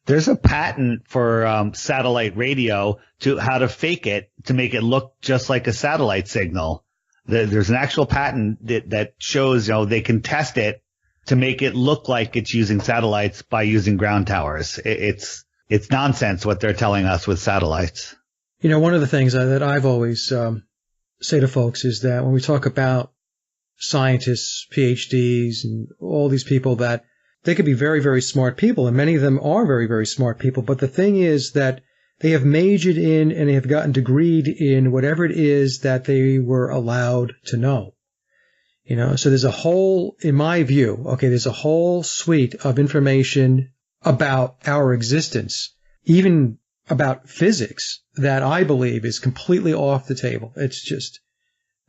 There's a patent for satellite radio to how to fake it to make it look just like a satellite signal. There's an actual patent that shows, they can test it to make it look like it's using satellites by using ground towers. It's nonsense what they're telling us with satellites. One of the things that I've always say to folks is that when we talk about scientists, PhDs, and all these people, that they could be very, very smart people, and many of them are very, very smart people. But the thing is that they have majored in and they have gotten degreed in whatever it is that they were allowed to know. So there's a whole, in my view, there's a whole suite of information about our existence, even about physics, that I believe is completely off the table. It's just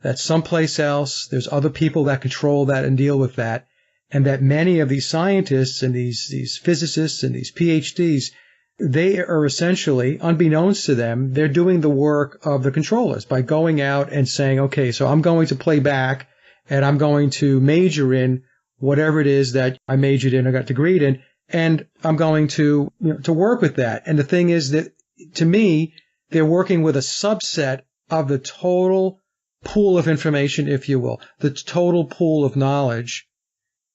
that someplace else, there's other people that control that and deal with that, and that many of these scientists and these physicists and these PhDs, they are essentially, unbeknownst to them, they're doing the work of the controllers by going out and saying, okay, so I'm going to play back and I'm going to major in whatever it is that I majored in or got degreed in, and I'm going to work with that. And the thing is that, to me, they're working with a subset of the total pool of information, if you will, the total pool of knowledge.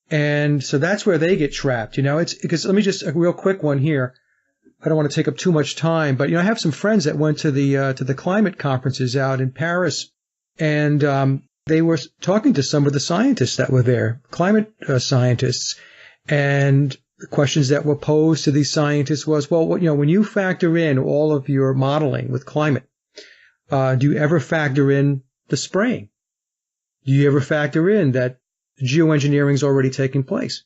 And so that's where they get trapped. It's because, let me just, a real quick one here. I don't want to take up too much time, but I have some friends that went to the climate conferences out in Paris, and they were talking to some of the scientists that were there, climate scientists, and the questions that were posed to these scientists was, well, when you factor in all of your modeling with climate, do you ever factor in the spraying? Do you ever factor in that geoengineering is already taking place?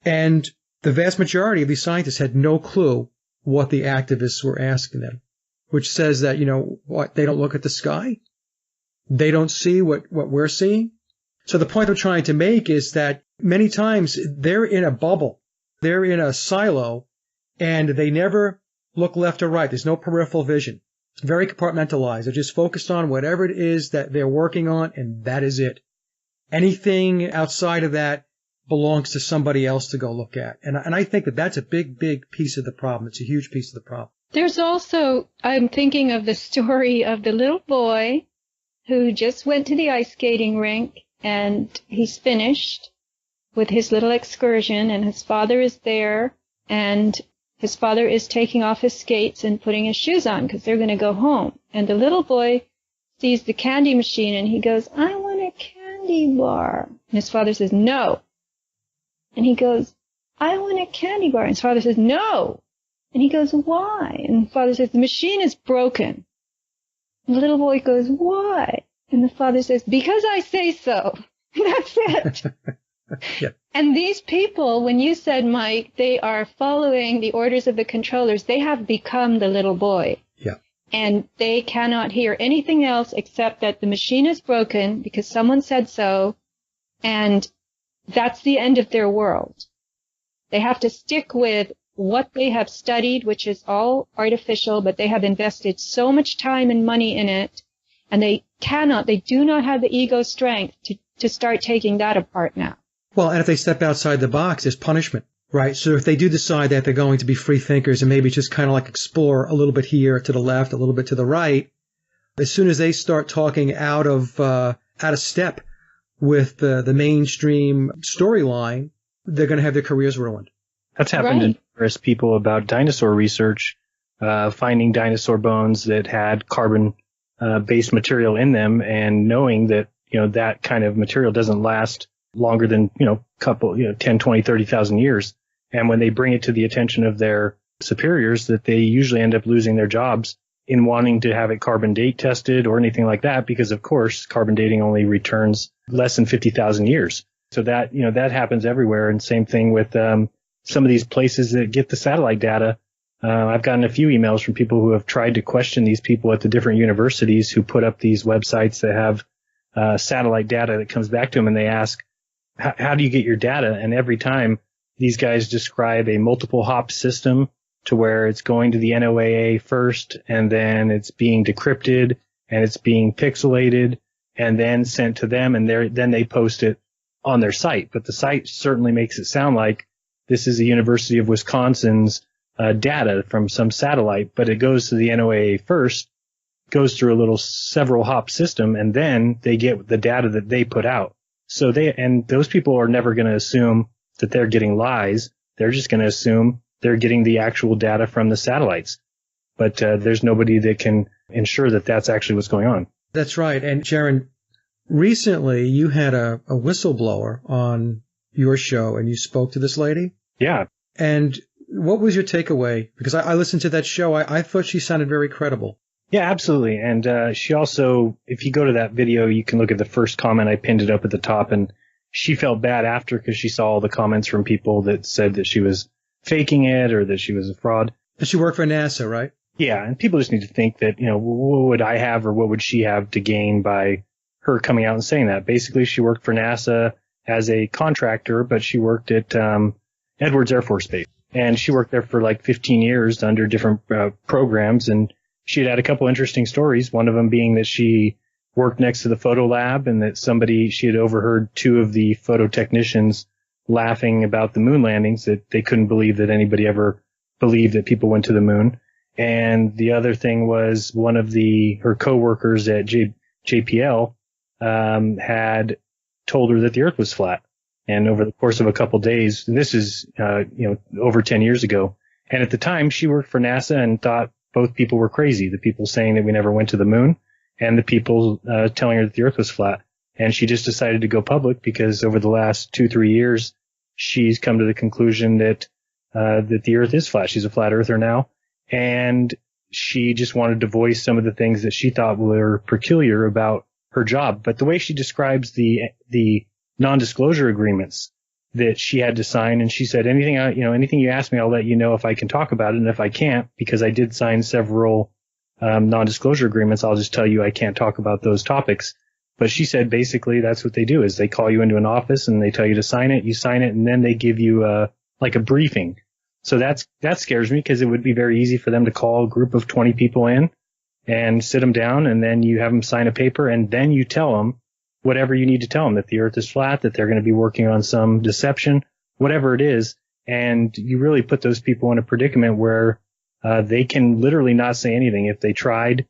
And the vast majority of these scientists had no clue what the activists were asking them, which says that, they don't look at the sky. They don't see what we're seeing. So the point I'm trying to make is that many times they're in a bubble. They're in a silo, and they never look left or right. There's no peripheral vision. It's very compartmentalized. They're just focused on whatever it is that they're working on, and that is it. Anything outside of that belongs to somebody else to go look at. And I think that that's a big, big piece of the problem. It's a huge piece of the problem. There's also, I'm thinking of the story of the little boy who just went to the ice skating rink, and he's finished with his little excursion, and his father is there, and his father is taking off his skates and putting his shoes on because they're going to go home. And the little boy sees the candy machine, and he goes, I want a candy bar. And his father says, no. And he goes, I want a candy bar. And his father says, no. And he goes, why? And the father says, the machine is broken. And the little boy goes, why? And the father says, because I say so. That's it. Yeah. And these people, when you said, Mike, they are following the orders of the controllers, they have become the little boy. Yeah. And they cannot hear anything else except that the machine is broken because someone said so, and that's the end of their world. They have to stick with what they have studied, which is all artificial, but they have invested so much time and money in it, and they do not have the ego strength to start taking that apart now. Well, and if they step outside the box, there's punishment, right? So if they do decide that they're going to be free thinkers and maybe just kind of like explore a little bit here to the left, a little bit to the right, as soon as they start talking out of step with the mainstream storyline, they're going to have their careers ruined. That's happened to numerous people about dinosaur research, finding dinosaur bones that had carbon-based material in them, and knowing that, that kind of material doesn't last longer than, 10, 20, 30,000 years. And when they bring it to the attention of their superiors, that they usually end up losing their jobs in wanting to have it carbon date tested or anything like that, because of course, carbon dating only returns less than 50,000 years. So that, that happens everywhere. And same thing with, some of these places that get the satellite data. I've gotten a few emails from people who have tried to question these people at the different universities who put up these websites that have satellite data that comes back to them, and they ask, how do you get your data? And every time these guys describe a multiple hop system to where it's going to the NOAA first, and then it's being decrypted, and it's being pixelated, and then sent to them, and then they post it on their site. But the site certainly makes it sound like this is the University of Wisconsin's data from some satellite, but it goes to the NOAA first, goes through a little several hop system, and then they get the data that they put out. So those people are never going to assume that they're getting lies. They're just going to assume they're getting the actual data from the satellites. But there's nobody that can ensure that that's actually what's going on. That's right. And Jaron, recently you had a whistleblower on your show, and you spoke to this lady. Yeah. And what was your takeaway? Because I listened to that show. I thought she sounded very credible. Yeah, absolutely. And she also, if you go to that video, you can look at the first comment. I pinned it up at the top, and she felt bad after because she saw all the comments from people that said that she was faking it or that she was a fraud. And she worked for NASA, right? Yeah, and people just need to think that, what would I have or what would she have to gain by her coming out and saying that? Basically, she worked for NASA as a contractor, but she worked at Edwards Air Force Base. And she worked there for like 15 years under different programs, and she had a couple interesting stories, one of them being that she worked next to the photo lab and that she had overheard two of the photo technicians laughing about the moon landings, that they couldn't believe that anybody ever believed that people went to the moon. And the other thing was one of her coworkers at JPL had told her that the Earth was flat. And over the course of a couple of days, and this is, over 10 years ago. And at the time, she worked for NASA and thought both people were crazy. The people saying that we never went to the moon and the people telling her that the Earth was flat. And she just decided to go public because over the last 2-3 years, she's come to the conclusion that the Earth is flat. She's a flat earther now. And she just wanted to voice some of the things that she thought were peculiar about her job. But the way she describes the non-disclosure agreements that she had to sign, and she said, anything you ask me, I'll let you know if I can talk about it. And if I can't, because I did sign several non-disclosure agreements, I'll just tell you I can't talk about those topics. But she said basically that's what they do, is they call you into an office and they tell you to sign it, you sign it, and then they give you a briefing. So that scares me, because it would be very easy for them to call a group of 20 people in and sit them down, and then you have them sign a paper, and then you tell them whatever you need to tell them, that the Earth is flat, that they're going to be working on some deception, whatever it is. And you really put those people in a predicament where they can literally not say anything. If they tried,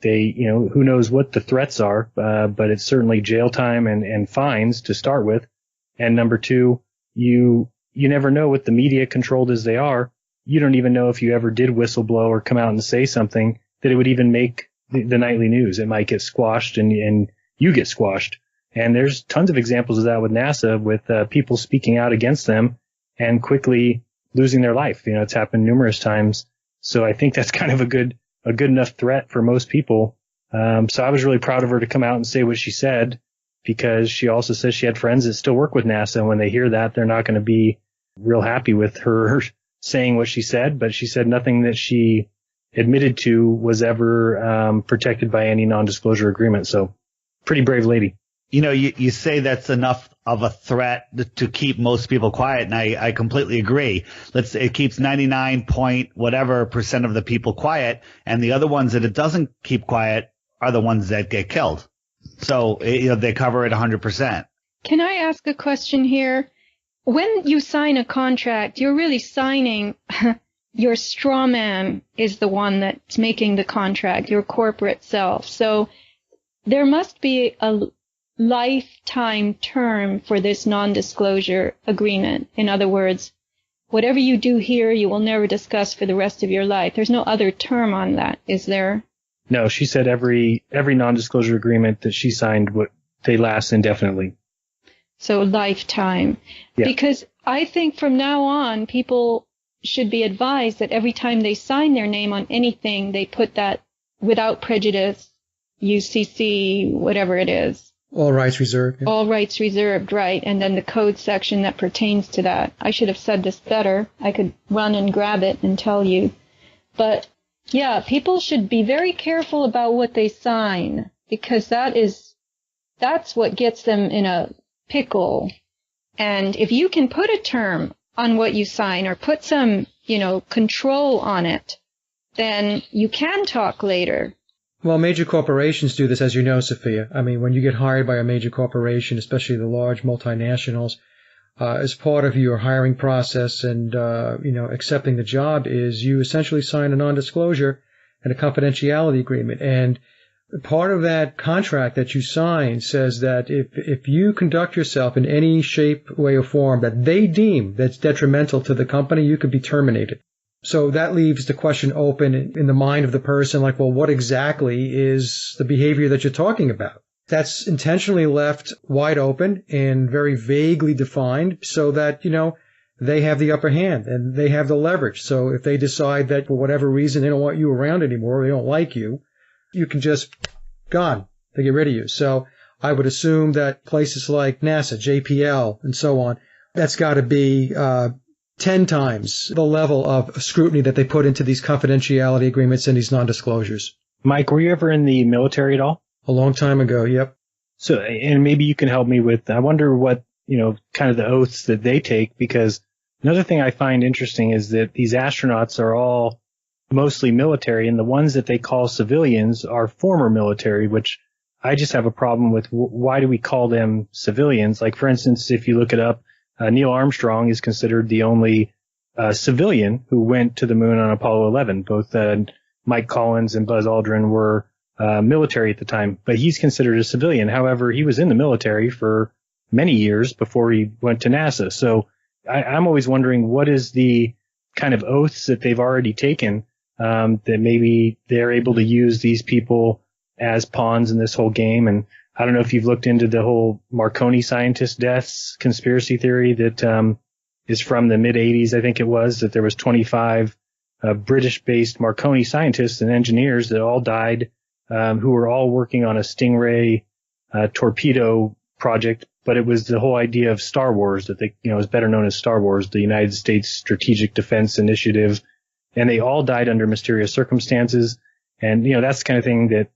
who knows what the threats are, but it's certainly jail time and fines to start with. And number two, you never know, with the media controlled as they are, you don't even know if you ever did whistleblow or come out and say something that it would even make the nightly news. It might get squashed and you get squashed. And there's tons of examples of that with NASA, with people speaking out against them and quickly losing their life. It's happened numerous times. So I think that's kind of a good enough threat for most people. So I was really proud of her to come out and say what she said, because she also says she had friends that still work with NASA. And when they hear that, they're not going to be real happy with her saying what she said. But she said nothing that she admitted to was ever protected by any non-disclosure agreement. So pretty brave lady. You say that's enough of a threat to keep most people quiet, and I completely agree. It keeps 99% of the people quiet, and the other ones that it doesn't keep quiet are the ones that get killed. So they cover it 100%. Can I ask a question here? When you sign a contract, you're really signing your straw man is the one that's making the contract, your corporate self. So there must be a lifetime term for this non-disclosure agreement. In other words, whatever you do here, you will never discuss for the rest of your life. There's no other term on that, is there? No, she said every non-disclosure agreement that she signed, they last indefinitely. So lifetime. Yeah. Because I think from now on, people should be advised that every time they sign their name on anything, they put that without prejudice, UCC, whatever it is. All rights reserved. Yeah. All rights reserved, right. And then the code section that pertains to that. I should have said this better. I could run and grab it and tell you. But, yeah, people should be very careful about what they sign, because that's what gets them in a pickle. And if you can put a term on what you sign or put some, control on it, then you can talk later. Well, major corporations do this, as you know, Sophia. I mean, when you get hired by a major corporation, especially the large multinationals, as part of your hiring process and, accepting the job is you essentially sign a non-disclosure and a confidentiality agreement. And part of that contract that you sign says that if you conduct yourself in any shape, way, or form that they deem that's detrimental to the company, you could be terminated. So that leaves the question open in the mind of the person, like, well, what exactly is the behavior that you're talking about? That's intentionally left wide open and very vaguely defined so that, they have the upper hand and they have the leverage. So if they decide that for whatever reason they don't want you around anymore, or they don't like you, you can just gone. They get rid of you. So I would assume that places like NASA, JPL, and so on, that's got to be 10 times the level of scrutiny that they put into these confidentiality agreements and these non-disclosures. Mike, were you ever in the military at all? A long time ago, yep. So, and maybe you can help me with, I wonder what, kind of the oaths that they take, because another thing I find interesting is that these astronauts are all mostly military, and the ones that they call civilians are former military, which I just have a problem with. Why do we call them civilians? Like, for instance, if you look it up, Neil Armstrong is considered the only civilian who went to the moon on Apollo 11. Both Mike Collins and Buzz Aldrin were military at the time, but he's considered a civilian. However, he was in the military for many years before he went to NASA. So I'm always wondering, what is the kind of oaths that they've already taken that maybe they're able to use these people as pawns in this whole game. And I don't know if you've looked into the whole Marconi scientist deaths conspiracy theory that is from the mid-'80s, I think it was, that there was 25 British-based Marconi scientists and engineers that all died, who were all working on a Stingray torpedo project. But it was the whole idea of Star Wars, that is better known as Star Wars, the United States Strategic Defense Initiative. And they all died under mysterious circumstances. And, that's the kind of thing that,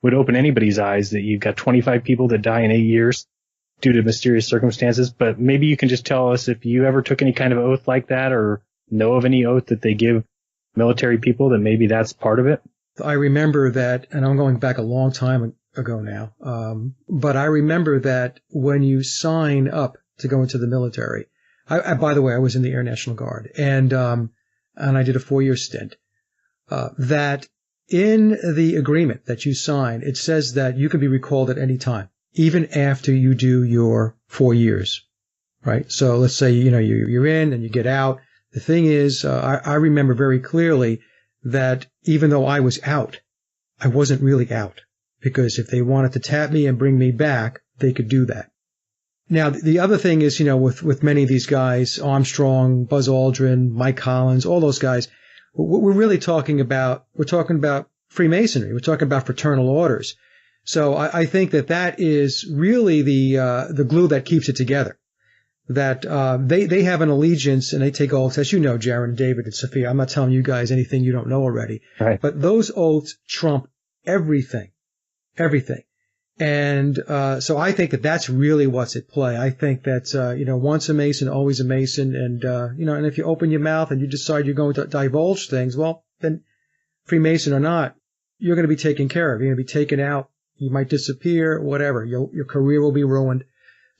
would open anybody's eyes, that you've got 25 people that die in 8 years due to mysterious circumstances. But maybe you can just tell us if you ever took any kind of oath like that, or know of any oath that they give military people, that maybe that's part of it. I remember that, and I'm going back a long time ago now, but I remember that when you sign up to go into the military, I by the way, I was in the Air National Guard, and I did a 4-year stint, that in the agreement that you sign, it says that you can be recalled at any time, even after you do your 4 years, right? So let's say, you're in and you get out. The thing is, I remember very clearly that even though I was out, I wasn't really out, because if they wanted to tap me and bring me back, they could do that. Now, the other thing is, with many of these guys, Armstrong, Buzz Aldrin, Mike Collins, all those guys, we're really talking about Freemasonry. We're talking about fraternal orders. So I think that is really the glue that keeps it together. That they have an allegiance and they take oaths, as you know, Jaron and David and Sofia. I'm not telling you guys anything you don't know already. Right. But those oaths trump everything. And so I think that that's really what's at play. I think that once a Mason, always a Mason. And and if you open your mouth and you decide you're going to divulge things, well, then Freemason or not, you're going to be taken care of. You're going to be taken out. You might disappear, whatever. Your career will be ruined.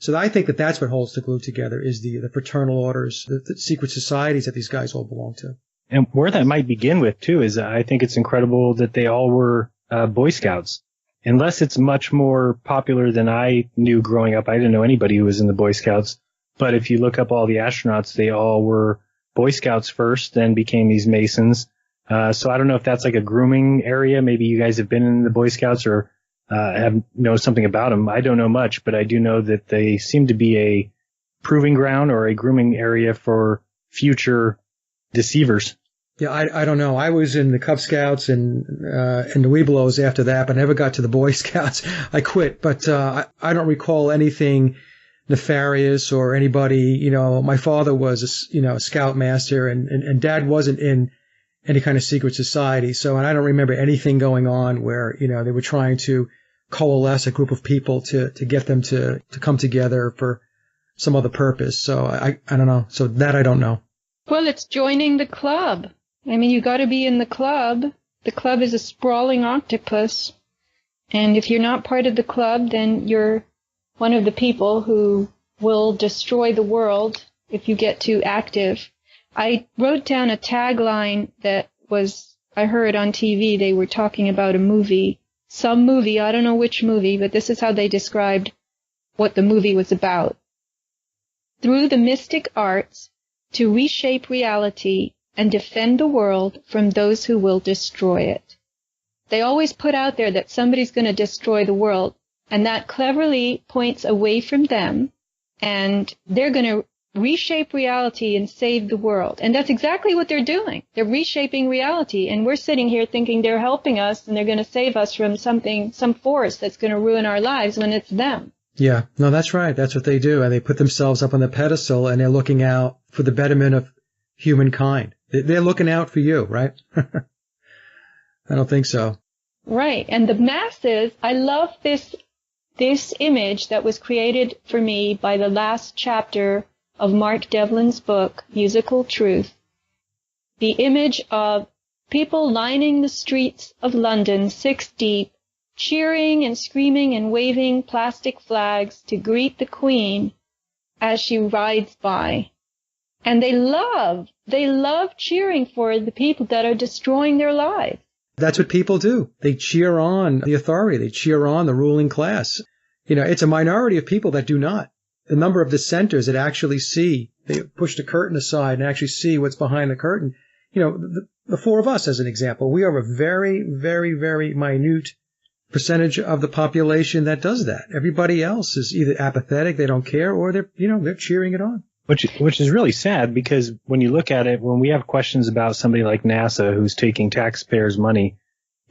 So I think that that's what holds the glue together, is the fraternal orders, the secret societies that these guys all belong to. And where that might begin with, too, is I think it's incredible that they all were Boy Scouts. Unless it's much more popular than I knew growing up. I didn't know anybody who was in the Boy Scouts. But if you look up all the astronauts, they all were Boy Scouts first, then became these Masons. So I don't know if that's like a grooming area. Maybe you guys have been in the Boy Scouts or know something about them. I don't know much, but I do know that they seem to be a proving ground or a grooming area for future deceivers. Yeah, I don't know. I was in the Cub Scouts and the Webelos after that, but I never got to the Boy Scouts. I quit, but I don't recall anything nefarious or anybody. My father was a scoutmaster, and Dad wasn't in any kind of secret society. So, and I don't remember anything going on where they were trying to coalesce a group of people to get them to come together for some other purpose. So I don't know. So that I don't know. Well, it's joining the club. I mean, you got to be in the club. The club is a sprawling octopus. And if you're not part of the club, then you're one of the people who will destroy the world if you get too active. I wrote down a tagline that I heard on TV. They were talking about some movie, I don't know which movie, but this is how they described what the movie was about. Through the mystic arts, to reshape reality and defend the world from those who will destroy it. They always put out there that somebody's going to destroy the world, and that cleverly points away from them, and they're going to reshape reality and save the world. And that's exactly what they're doing. They're reshaping reality. And we're sitting here thinking they're helping us and they're going to save us from some force that's going to ruin our lives when it's them. Yeah, no, that's right. That's what they do. And they put themselves up on the pedestal and they're looking out for the betterment of humankind. They're looking out for you, right? I don't think so. Right. And the masses, I love this image that was created for me by the last chapter of Mark Devlin's book, Musical Truth. The image of people lining the streets of London 6 deep, cheering and screaming and waving plastic flags to greet the Queen as she rides by. And they love cheering for the people that are destroying their lives. That's what people do. They cheer on the authority. They cheer on the ruling class. You know, it's a minority of people that do not. The number of dissenters that actually see, they push the curtain aside and actually see what's behind the curtain. You know, the four of us, as an example, we are a very, very, very minute percentage of the population that does that. Everybody else is either apathetic, they don't care, or they're cheering it on. Which is really sad, because when you look at it, when we have questions about somebody like NASA who's taking taxpayers' money,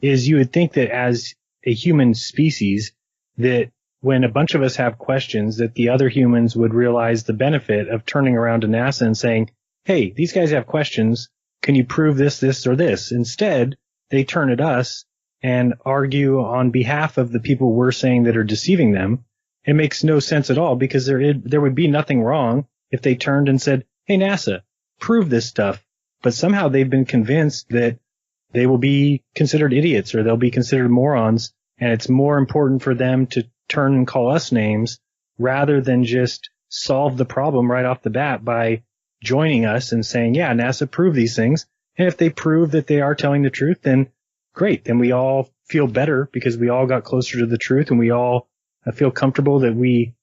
is you would think that as a human species, that when a bunch of us have questions, that the other humans would realize the benefit of turning around to NASA and saying, hey, these guys have questions. Can you prove this, this, or this? Instead, they turn at us and argue on behalf of the people we're saying that are deceiving them. It makes no sense at all, because there would be nothing wrong if they turned and said, hey, NASA, prove this stuff. But somehow they've been convinced that they will be considered idiots or they'll be considered morons. And it's more important for them to turn and call us names rather than just solve the problem right off the bat by joining us and saying, yeah, NASA, prove these things. And if they prove that they are telling the truth, then great. Then we all feel better because we all got closer to the truth, and we all feel comfortable that we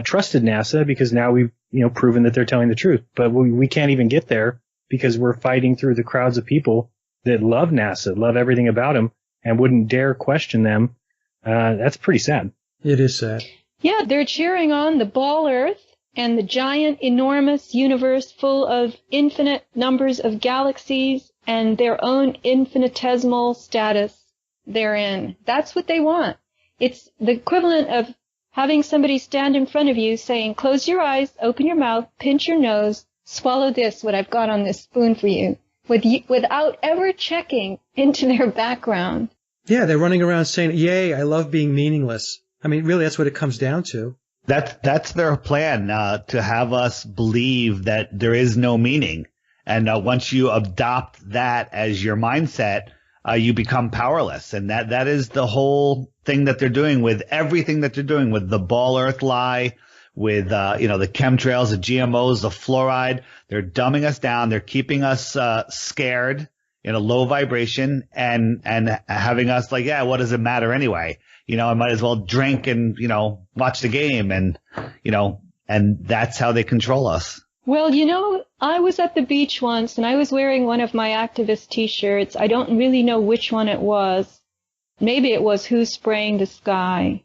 trusted NASA because now we've proven that they're telling the truth. But we can't even get there because we're fighting through the crowds of people that love NASA, love everything about them, and wouldn't dare question them. That's pretty sad. It is sad. Yeah, they're cheering on the ball Earth and the giant, enormous universe full of infinite numbers of galaxies and their own infinitesimal status therein. That's what they want. It's the equivalent of having somebody stand in front of you saying, close your eyes, open your mouth, pinch your nose, swallow this, what I've got on this spoon for you, without ever checking into their background. Yeah, they're running around saying, yay, I love being meaningless. I mean, really, that's what it comes down to. That's their plan, to have us believe that there is no meaning. And once you adopt that as your mindset, you become powerless. And that is the whole thing that they're doing with everything that they're doing with the ball Earth lie, with, the chemtrails, the GMOs, the fluoride. They're dumbing us down. They're keeping us scared in a low vibration and having us like, yeah, what does it matter anyway? I might as well drink and, watch the game and that's how they control us. Well, I was at the beach once and I was wearing one of my activist t-shirts. I don't really know which one it was. Maybe it was Who's Spraying the Sky.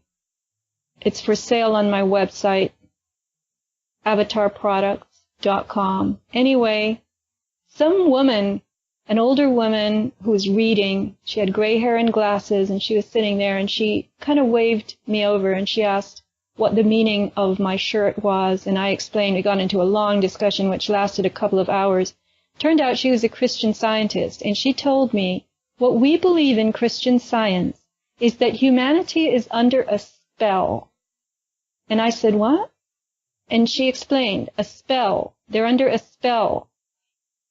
It's for sale on my website, avatarproducts.com. Anyway, some woman, an older woman who was reading, she had gray hair and glasses, and she was sitting there, and she kind of waved me over, and she asked what the meaning of my shirt was, and I explained. We got into a long discussion, which lasted a couple of hours. Turned out she was a Christian Scientist, and she told me, what we believe in Christian Science is that humanity is under a spell. And I said, what? And she explained, a spell. They're under a spell.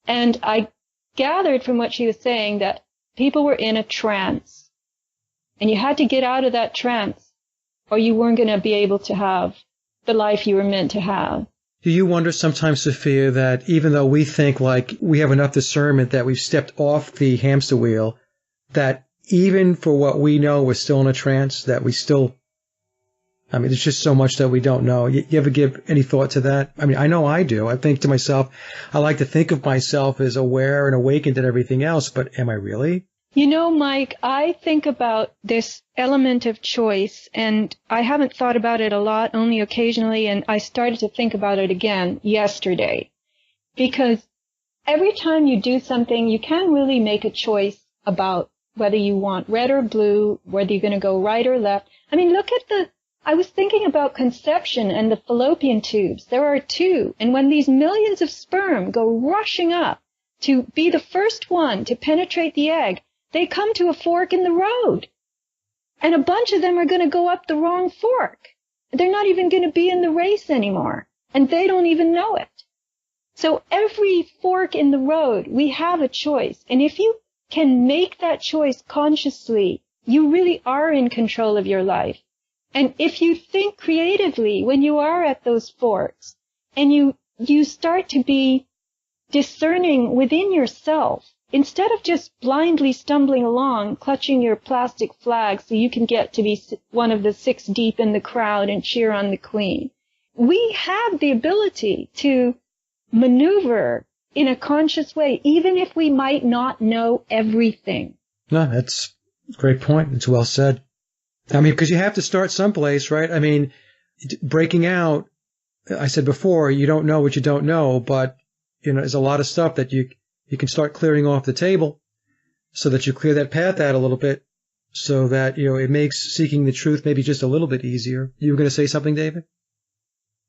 And I gathered from what she was saying that people were in a trance. And you had to get out of that trance, or you weren't going to be able to have the life you were meant to have. Do you wonder sometimes, Sofia, that even though we think like we have enough discernment that we've stepped off the hamster wheel, that even for what we know, we're still in a trance, that we still, there's just so much that we don't know. You ever give any thought to that? I know I do. I think to myself, I like to think of myself as aware and awakened and everything else, but am I really? You know, Mike, I think about this element of choice, and I haven't thought about it a lot, only occasionally, and I started to think about it again yesterday. Because every time you do something, you can really make a choice about whether you want red or blue, whether you're going to go right or left. I mean, I was thinking about conception and the fallopian tubes. There are two, and when these millions of sperm go rushing up to be the first one to penetrate the egg, they come to a fork in the road. And a bunch of them are going to go up the wrong fork. They're not even going to be in the race anymore. And they don't even know it. So every fork in the road, we have a choice. And if you can make that choice consciously, you really are in control of your life. And if you think creatively when you are at those forks, and you start to be discerning within yourself, instead of just blindly stumbling along, clutching your plastic flag so you can get to be one of the 6 deep in the crowd and cheer on the queen, we have the ability to maneuver in a conscious way, even if we might not know everything. No, that's a great point. It's well said. I mean, because you have to start someplace, right? I mean, breaking out, I said before, you don't know what you don't know, but, there's a lot of stuff that you can start clearing off the table so that you clear that path out a little bit so that, it makes seeking the truth maybe just a little bit easier. You were going to say something, David?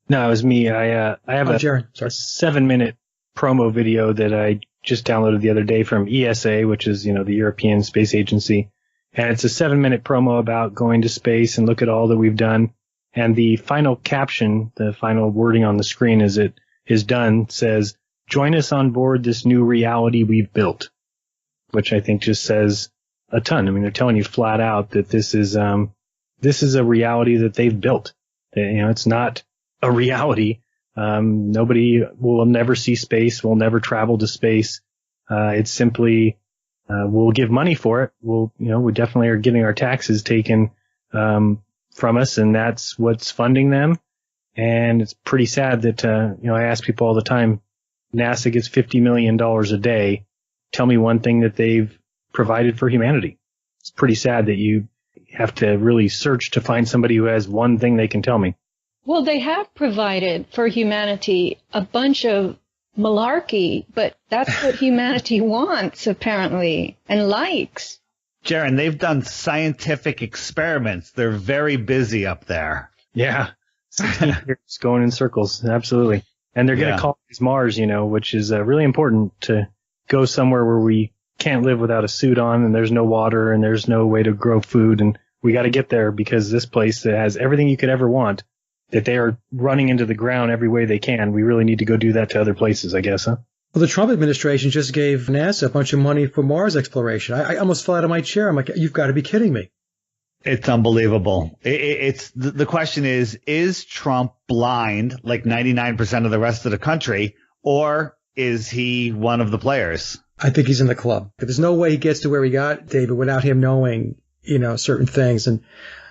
No, it was me. I have a 7-minute promo video that I just downloaded the other day from ESA, which is, the European Space Agency. And it's a 7-minute promo about going to space and look at all that we've done. And the final caption, the final wording on the screen as it is done says, "Join us on board this new reality we've built," which I think just says a ton. I mean, they're telling you flat out that this is a reality that they've built. It's not a reality. Nobody will never see space. Will never travel to space. It's simply, we'll give money for it. We definitely are getting our taxes taken, from us, and that's what's funding them. And it's pretty sad that, I ask people all the time, NASA gets $50 million a day. Tell me one thing that they've provided for humanity. It's pretty sad that you have to really search to find somebody who has one thing they can tell me. Well, they have provided for humanity a bunch of malarkey, but that's what humanity wants, apparently, and likes. Jaron, they've done scientific experiments. They're very busy up there. Yeah. It's going in circles. Absolutely. And they're going to colonize Mars, which is really important to go somewhere where we can't live without a suit on and there's no water and there's no way to grow food. And we got to get there because this place that has everything you could ever want, that they are running into the ground every way they can. We really need to go do that to other places, I guess, huh? Well, the Trump administration just gave NASA a bunch of money for Mars exploration. I almost fell out of my chair. I'm like, you've got to be kidding me. It's unbelievable. It's the question is Trump blind like 99% of the rest of the country, or is he one of the players? I think he's in the club. There's no way he gets to where he got, David, without him knowing, certain things. And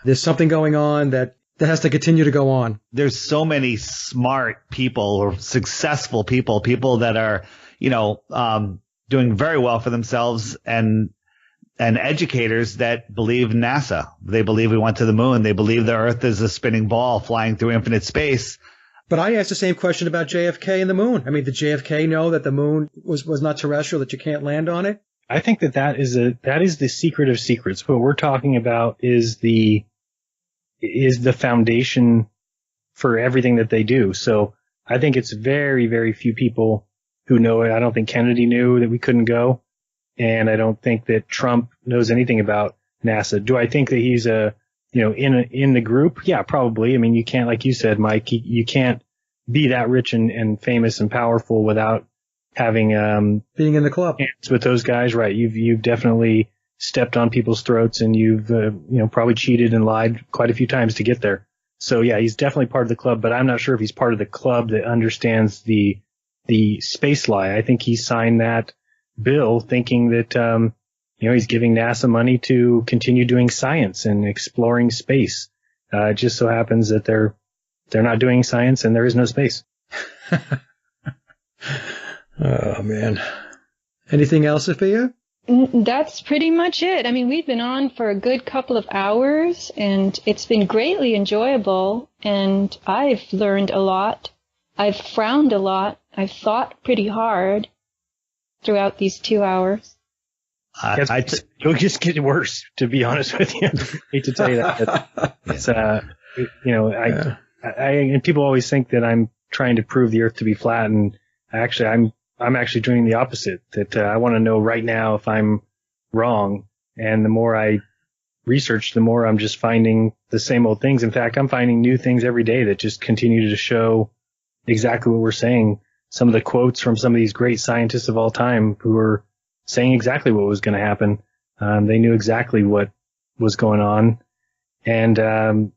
there's something going on that has to continue to go on. There's so many smart people or successful people that are, doing very well for themselves and educators that believe NASA. They believe we went to the moon. They believe the Earth is a spinning ball flying through infinite space. But I asked the same question about JFK and the moon. I mean, did JFK know that the moon was not terrestrial, that you can't land on it? I think that is the secret of secrets. What we're talking about is the foundation for everything that they do. So I think it's very, very few people who know it. I don't think Kennedy knew that we couldn't go. And I don't think that Trump knows anything about NASA. Do I think that he's in the group? Yeah, probably. I mean, you can't, like you said, Mike, you can't be that rich and famous and powerful without having, being in the club with those guys. Right. You've definitely stepped on people's throats and you've, probably cheated and lied quite a few times to get there. So yeah, he's definitely part of the club, but I'm not sure if he's part of the club that understands the space lie. I think he signed that bill thinking that, he's giving NASA money to continue doing science and exploring space. It just so happens that they're not doing science and there is no space. Oh man. Anything else, Sofia? That's pretty much it. I mean, we've been on for a good couple of hours, and it's been greatly enjoyable, and I've learned a lot. I've frowned a lot. I've thought pretty hard throughout these 2 hours. It'll just get worse, to be honest with you. I hate to tell you that. It's, and people always think that I'm trying to prove the Earth to be flat, and actually, I'm actually doing the opposite. That I want to know right now if I'm wrong, and the more I research, the more I'm just finding the same old things. In fact, I'm finding new things every day that just continue to show exactly what we're saying. Some of the quotes from some of these great scientists of all time who were saying exactly what was going to happen. They knew exactly what was going on. And,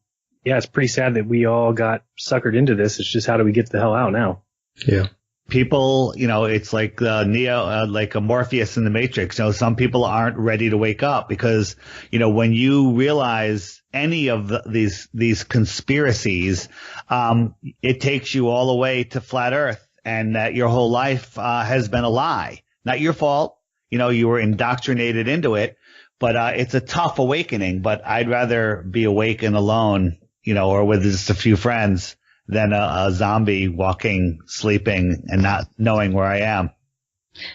it's pretty sad that we all got suckered into this. It's just, how do we get the hell out now? Yeah. People, it's like like a Morpheus in the Matrix. Some people aren't ready to wake up because, when you realize any of these conspiracies, it takes you all the way to flat Earth, and that your whole life has been a lie. Not your fault. You were indoctrinated into it, but it's a tough awakening. But I'd rather be awake and alone, or with just a few friends, than a zombie walking, sleeping, and not knowing where I am.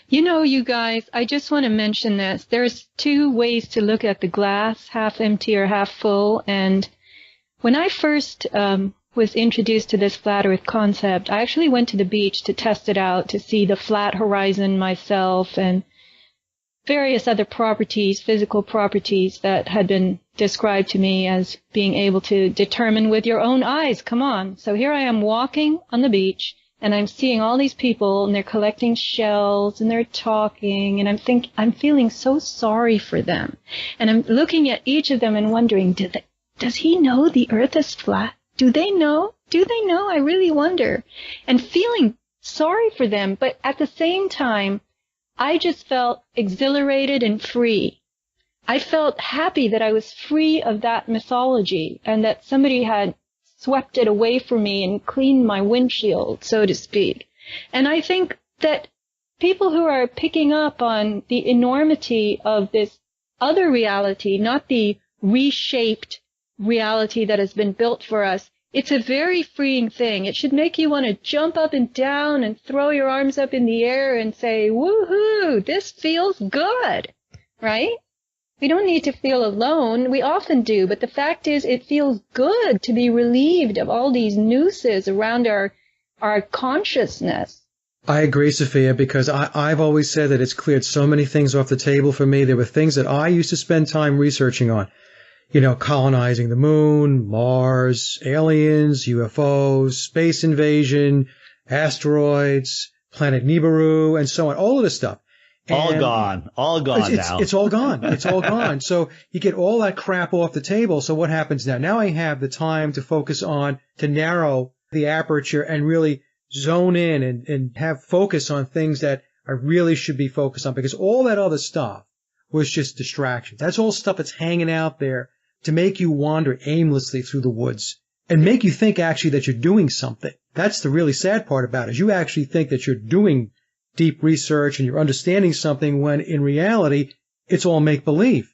You guys, I just want to mention this. There's two ways to look at the glass, half empty or half full. And when I first was introduced to this flat Earth concept, I actually went to the beach to test it out, to see the flat horizon myself and various other properties, physical properties that had been described to me as being able to determine with your own eyes. Come on. So here I am walking on the beach, and I'm seeing all these people, and they're collecting shells, and they're talking, and I'm feeling so sorry for them. And I'm looking at each of them and wondering, does he know the Earth is flat? Do they know? I really wonder. And feeling sorry for them, but at the same time, I just felt exhilarated and free. I felt happy that I was free of that mythology and that somebody had swept it away from me and cleaned my windshield, so to speak. And I think that people who are picking up on the enormity of this other reality, not the reshaped reality that has been built for us, it's a very freeing thing. It should make you want to jump up and down and throw your arms up in the air and say, woohoo, this feels good, right? We don't need to feel alone. We often do, but the fact is it feels good to be relieved of all these nooses around our consciousness. I agree, Sophia, because I've always said that it's cleared so many things off the table for me. There were things that I used to spend time researching on. Colonizing the moon, Mars, aliens, UFOs, space invasion, asteroids, planet Nibiru, and so on, all of this stuff. All gone now. It's all gone. It's all gone. So you get all that crap off the table. So what happens now? Now I have the time to focus on, to narrow the aperture and really zone in and have focus on things that I really should be focused on, because all that other stuff was just distractions. That's all stuff that's hanging out there to make you wander aimlessly through the woods and make you think actually that you're doing something. That's the really sad part about it, is you actually think that you're doing deep research and you're understanding something when in reality, it's all make-believe.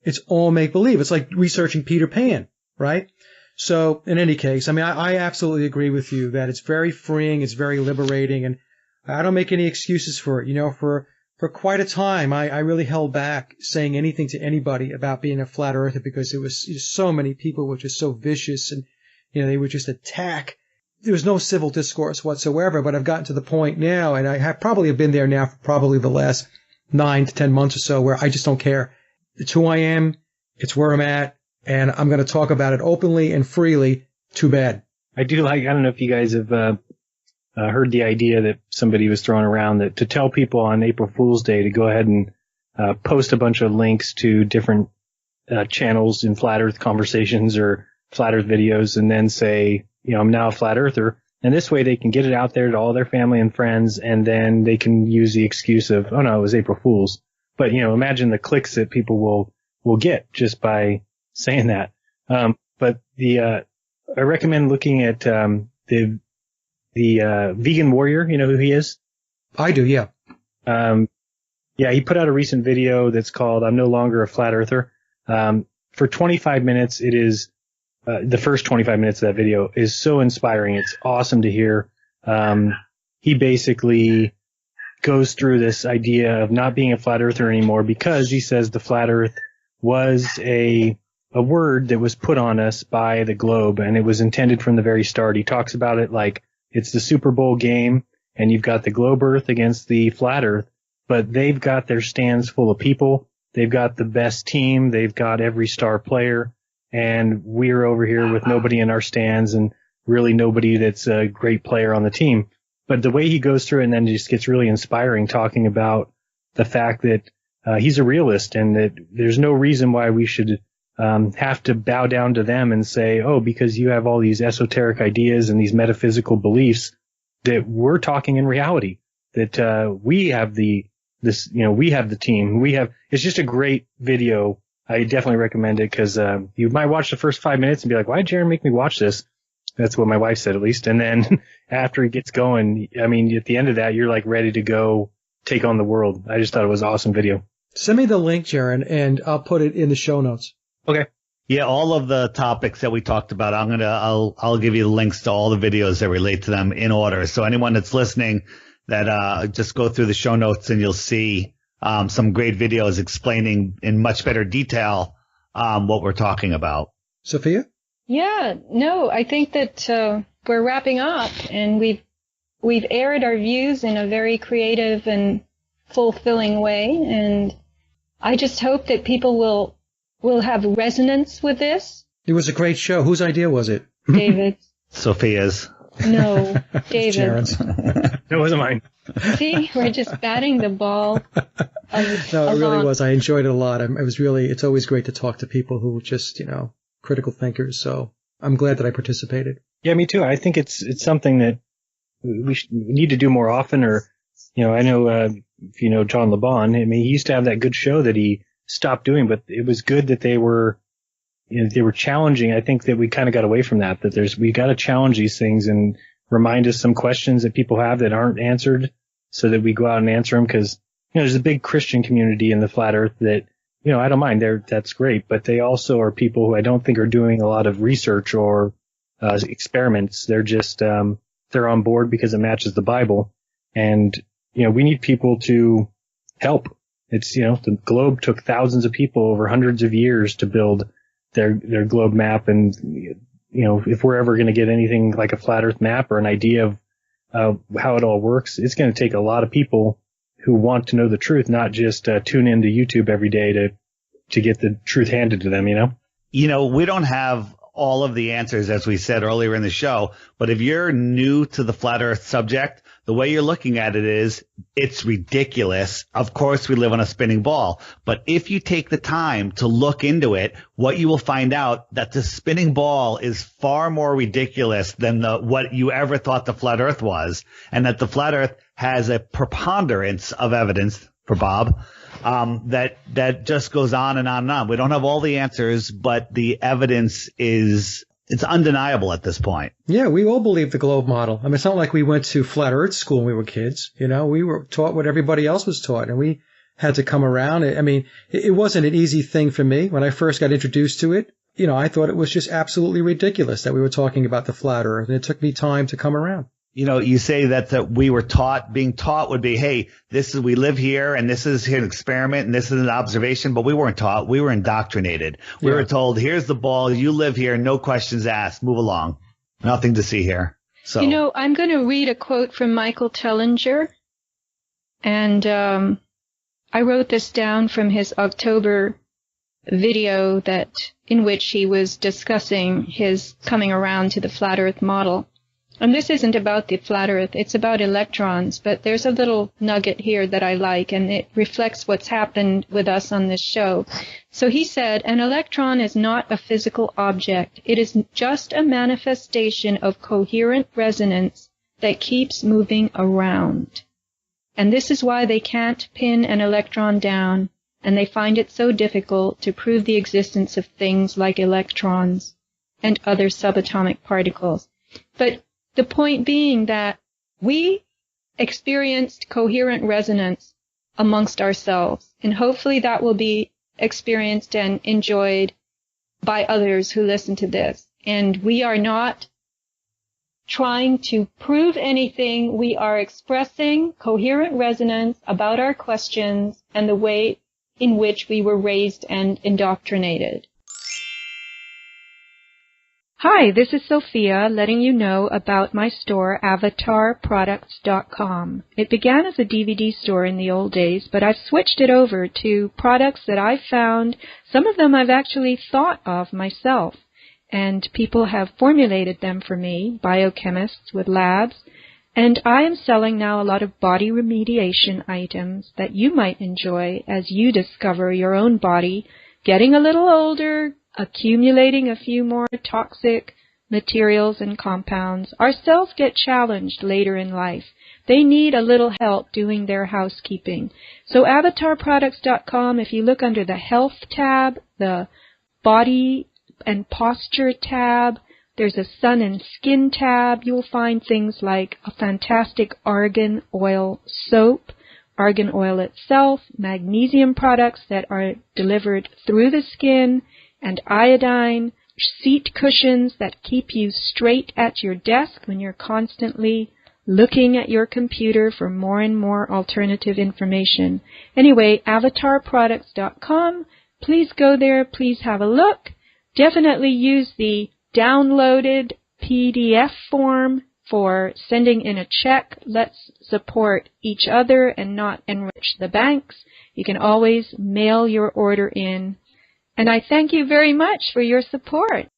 It's all make-believe. It's like researching Peter Pan, right? So in any case, I absolutely agree with you that it's very freeing, it's very liberating, and I don't make any excuses for it. For quite a time, I really held back saying anything to anybody about being a flat earther, because there was so many people were just so vicious, and they would just attack. There was no civil discourse whatsoever, but I've gotten to the point now, and I have probably been there now for probably the last 9 to 10 months or so, where I just don't care. It's who I am, it's where I'm at, and I'm going to talk about it openly and freely. Too bad. I don't know if you guys have heard the idea that somebody was throwing around, that to tell people on April Fool's Day to go ahead and post a bunch of links to different channels in Flat Earth conversations or Flat Earth videos, and then say, I'm now a Flat Earther. And this way they can get it out there to all their family and friends, and then they can use the excuse of, oh no, it was April Fool's. But, imagine the clicks that people will get just by saying that. But I recommend looking at the vegan warrior. You know who he is? I do, yeah. Yeah, he put out a recent video that's called "I'm No Longer a Flat Earther." For 25 minutes, it is the first 25 minutes of that video is so inspiring. It's awesome to hear. He basically goes through this idea of not being a flat earther anymore because he says the flat earth was a word that was put on us by the globe, and it was intended from the very start. He talks about it like it's the Super Bowl game, and you've got the globe earth against the flat earth, but they've got their stands full of people. They've got the best team. They've got every star player, and we're over here with nobody in our stands and really nobody that's a great player on the team. But the way he goes through it and then just gets really inspiring, talking about the fact that he's a realist and that there's no reason why we should have to bow down to them and say, oh, because you have all these esoteric ideas and these metaphysical beliefs, that we're talking in reality, that we have the team. It's just a great video. I definitely recommend it because you might watch the first 5 minutes and be like, why did Jaron make me watch this? That's what my wife said, at least. And then after it gets going, I mean, at the end of that, you're like ready to go take on the world. I just thought it was an awesome video. Send me the link, Jaron, and I'll put it in the show notes. Okay. Yeah, all of the topics that we talked about, I'll give you the links to all the videos that relate to them in order. So anyone that's listening, that just go through the show notes and you'll see some great videos explaining in much better detail what we're talking about. Sophia? Yeah, no, I think that we're wrapping up, and we've aired our views in a very creative and fulfilling way, and I just hope that people will have resonance with this. It was a great show. Whose idea was it? David. Sophia's. No, David. Jaron's. It wasn't mine. See, we're just batting the ball. No, it really was. I enjoyed it a lot. It's always great to talk to people who just, critical thinkers. So I'm glad that I participated. Yeah, me too. I think it's something that we need to do more often. Or, I know if you know John LeBon, I mean, he used to have that good show that he stopped doing, but it was good that they were challenging. I think that we kind of got away from that. That we got to challenge these things and remind us some questions that people have that aren't answered, so that we go out and answer them. Because there's a big Christian community in the flat Earth that. I don't mind. That's great, but they also are people who I don't think are doing a lot of research or experiments. They're just they're on board because it matches the Bible, and we need people to help. It's the globe took thousands of people over hundreds of years to build their globe map, and if we're ever going to get anything like a flat Earth map or an idea of how it all works, it's going to take a lot of people who want to know the truth, not just tune into YouTube every day to get the truth handed to them, We don't have all of the answers, as we said earlier in the show, but if you're new to the flat Earth subject, the way you're looking at it is it's ridiculous. Of course, we live on a spinning ball, but if you take the time to look into it, what you will find out that the spinning ball is far more ridiculous than what you ever thought the flat Earth was, and that the flat Earth has a preponderance of evidence for Bob that just goes on and on and on. We don't have all the answers, but the evidence it's undeniable at this point. Yeah, we all believe the globe model. I mean, it's not like we went to flat Earth school when we were kids. We were taught what everybody else was taught, and we had to come around. I mean, it wasn't an easy thing for me when I first got introduced to it. I thought it was just absolutely ridiculous that we were talking about the flat Earth, and it took me time to come around. You say that we were being taught would be, hey, we live here and this is an experiment and this is an observation, but we weren't taught. We were indoctrinated. We were told, here's the ball. You live here. No questions asked. Move along. Nothing to see here. So, I'm going to read a quote from Michael Tellinger. And, I wrote this down from his October video in which he was discussing his coming around to the flat Earth model. And this isn't about the flat Earth, it's about electrons, but there's a little nugget here that I like, and it reflects what's happened with us on this show. So he said, an electron is not a physical object. It is just a manifestation of coherent resonance that keeps moving around. And this is why they can't pin an electron down, and they find it so difficult to prove the existence of things like electrons and other subatomic particles. But the point being that we experienced coherent resonance amongst ourselves. And hopefully that will be experienced and enjoyed by others who listen to this. And we are not trying to prove anything. We are expressing coherent resonance about our questions and the way in which we were raised and indoctrinated. Hi, this is Sofia letting you know about my store, avatarproducts.com. It began as a DVD store in the old days, but I've switched it over to products that I've found. Some of them I've actually thought of myself, and people have formulated them for me, biochemists with labs, and I am selling now a lot of body remediation items that you might enjoy as you discover your own body getting a little older, accumulating a few more toxic materials and compounds. Our cells get challenged later in life. They need a little help doing their housekeeping. So avatarproducts.com, if you look under the health tab, the body and posture tab, there's a sun and skin tab, you'll find things like a fantastic argan oil soap, argan oil itself, magnesium products that are delivered through the skin, and iodine, seat cushions that keep you straight at your desk when you're constantly looking at your computer for more and more alternative information. Anyway, avatarproducts.com. Please go there. Please have a look. Definitely use the downloaded PDF form for sending in a check. Let's support each other and not enrich the banks. You can always mail your order in. And I thank you very much for your support.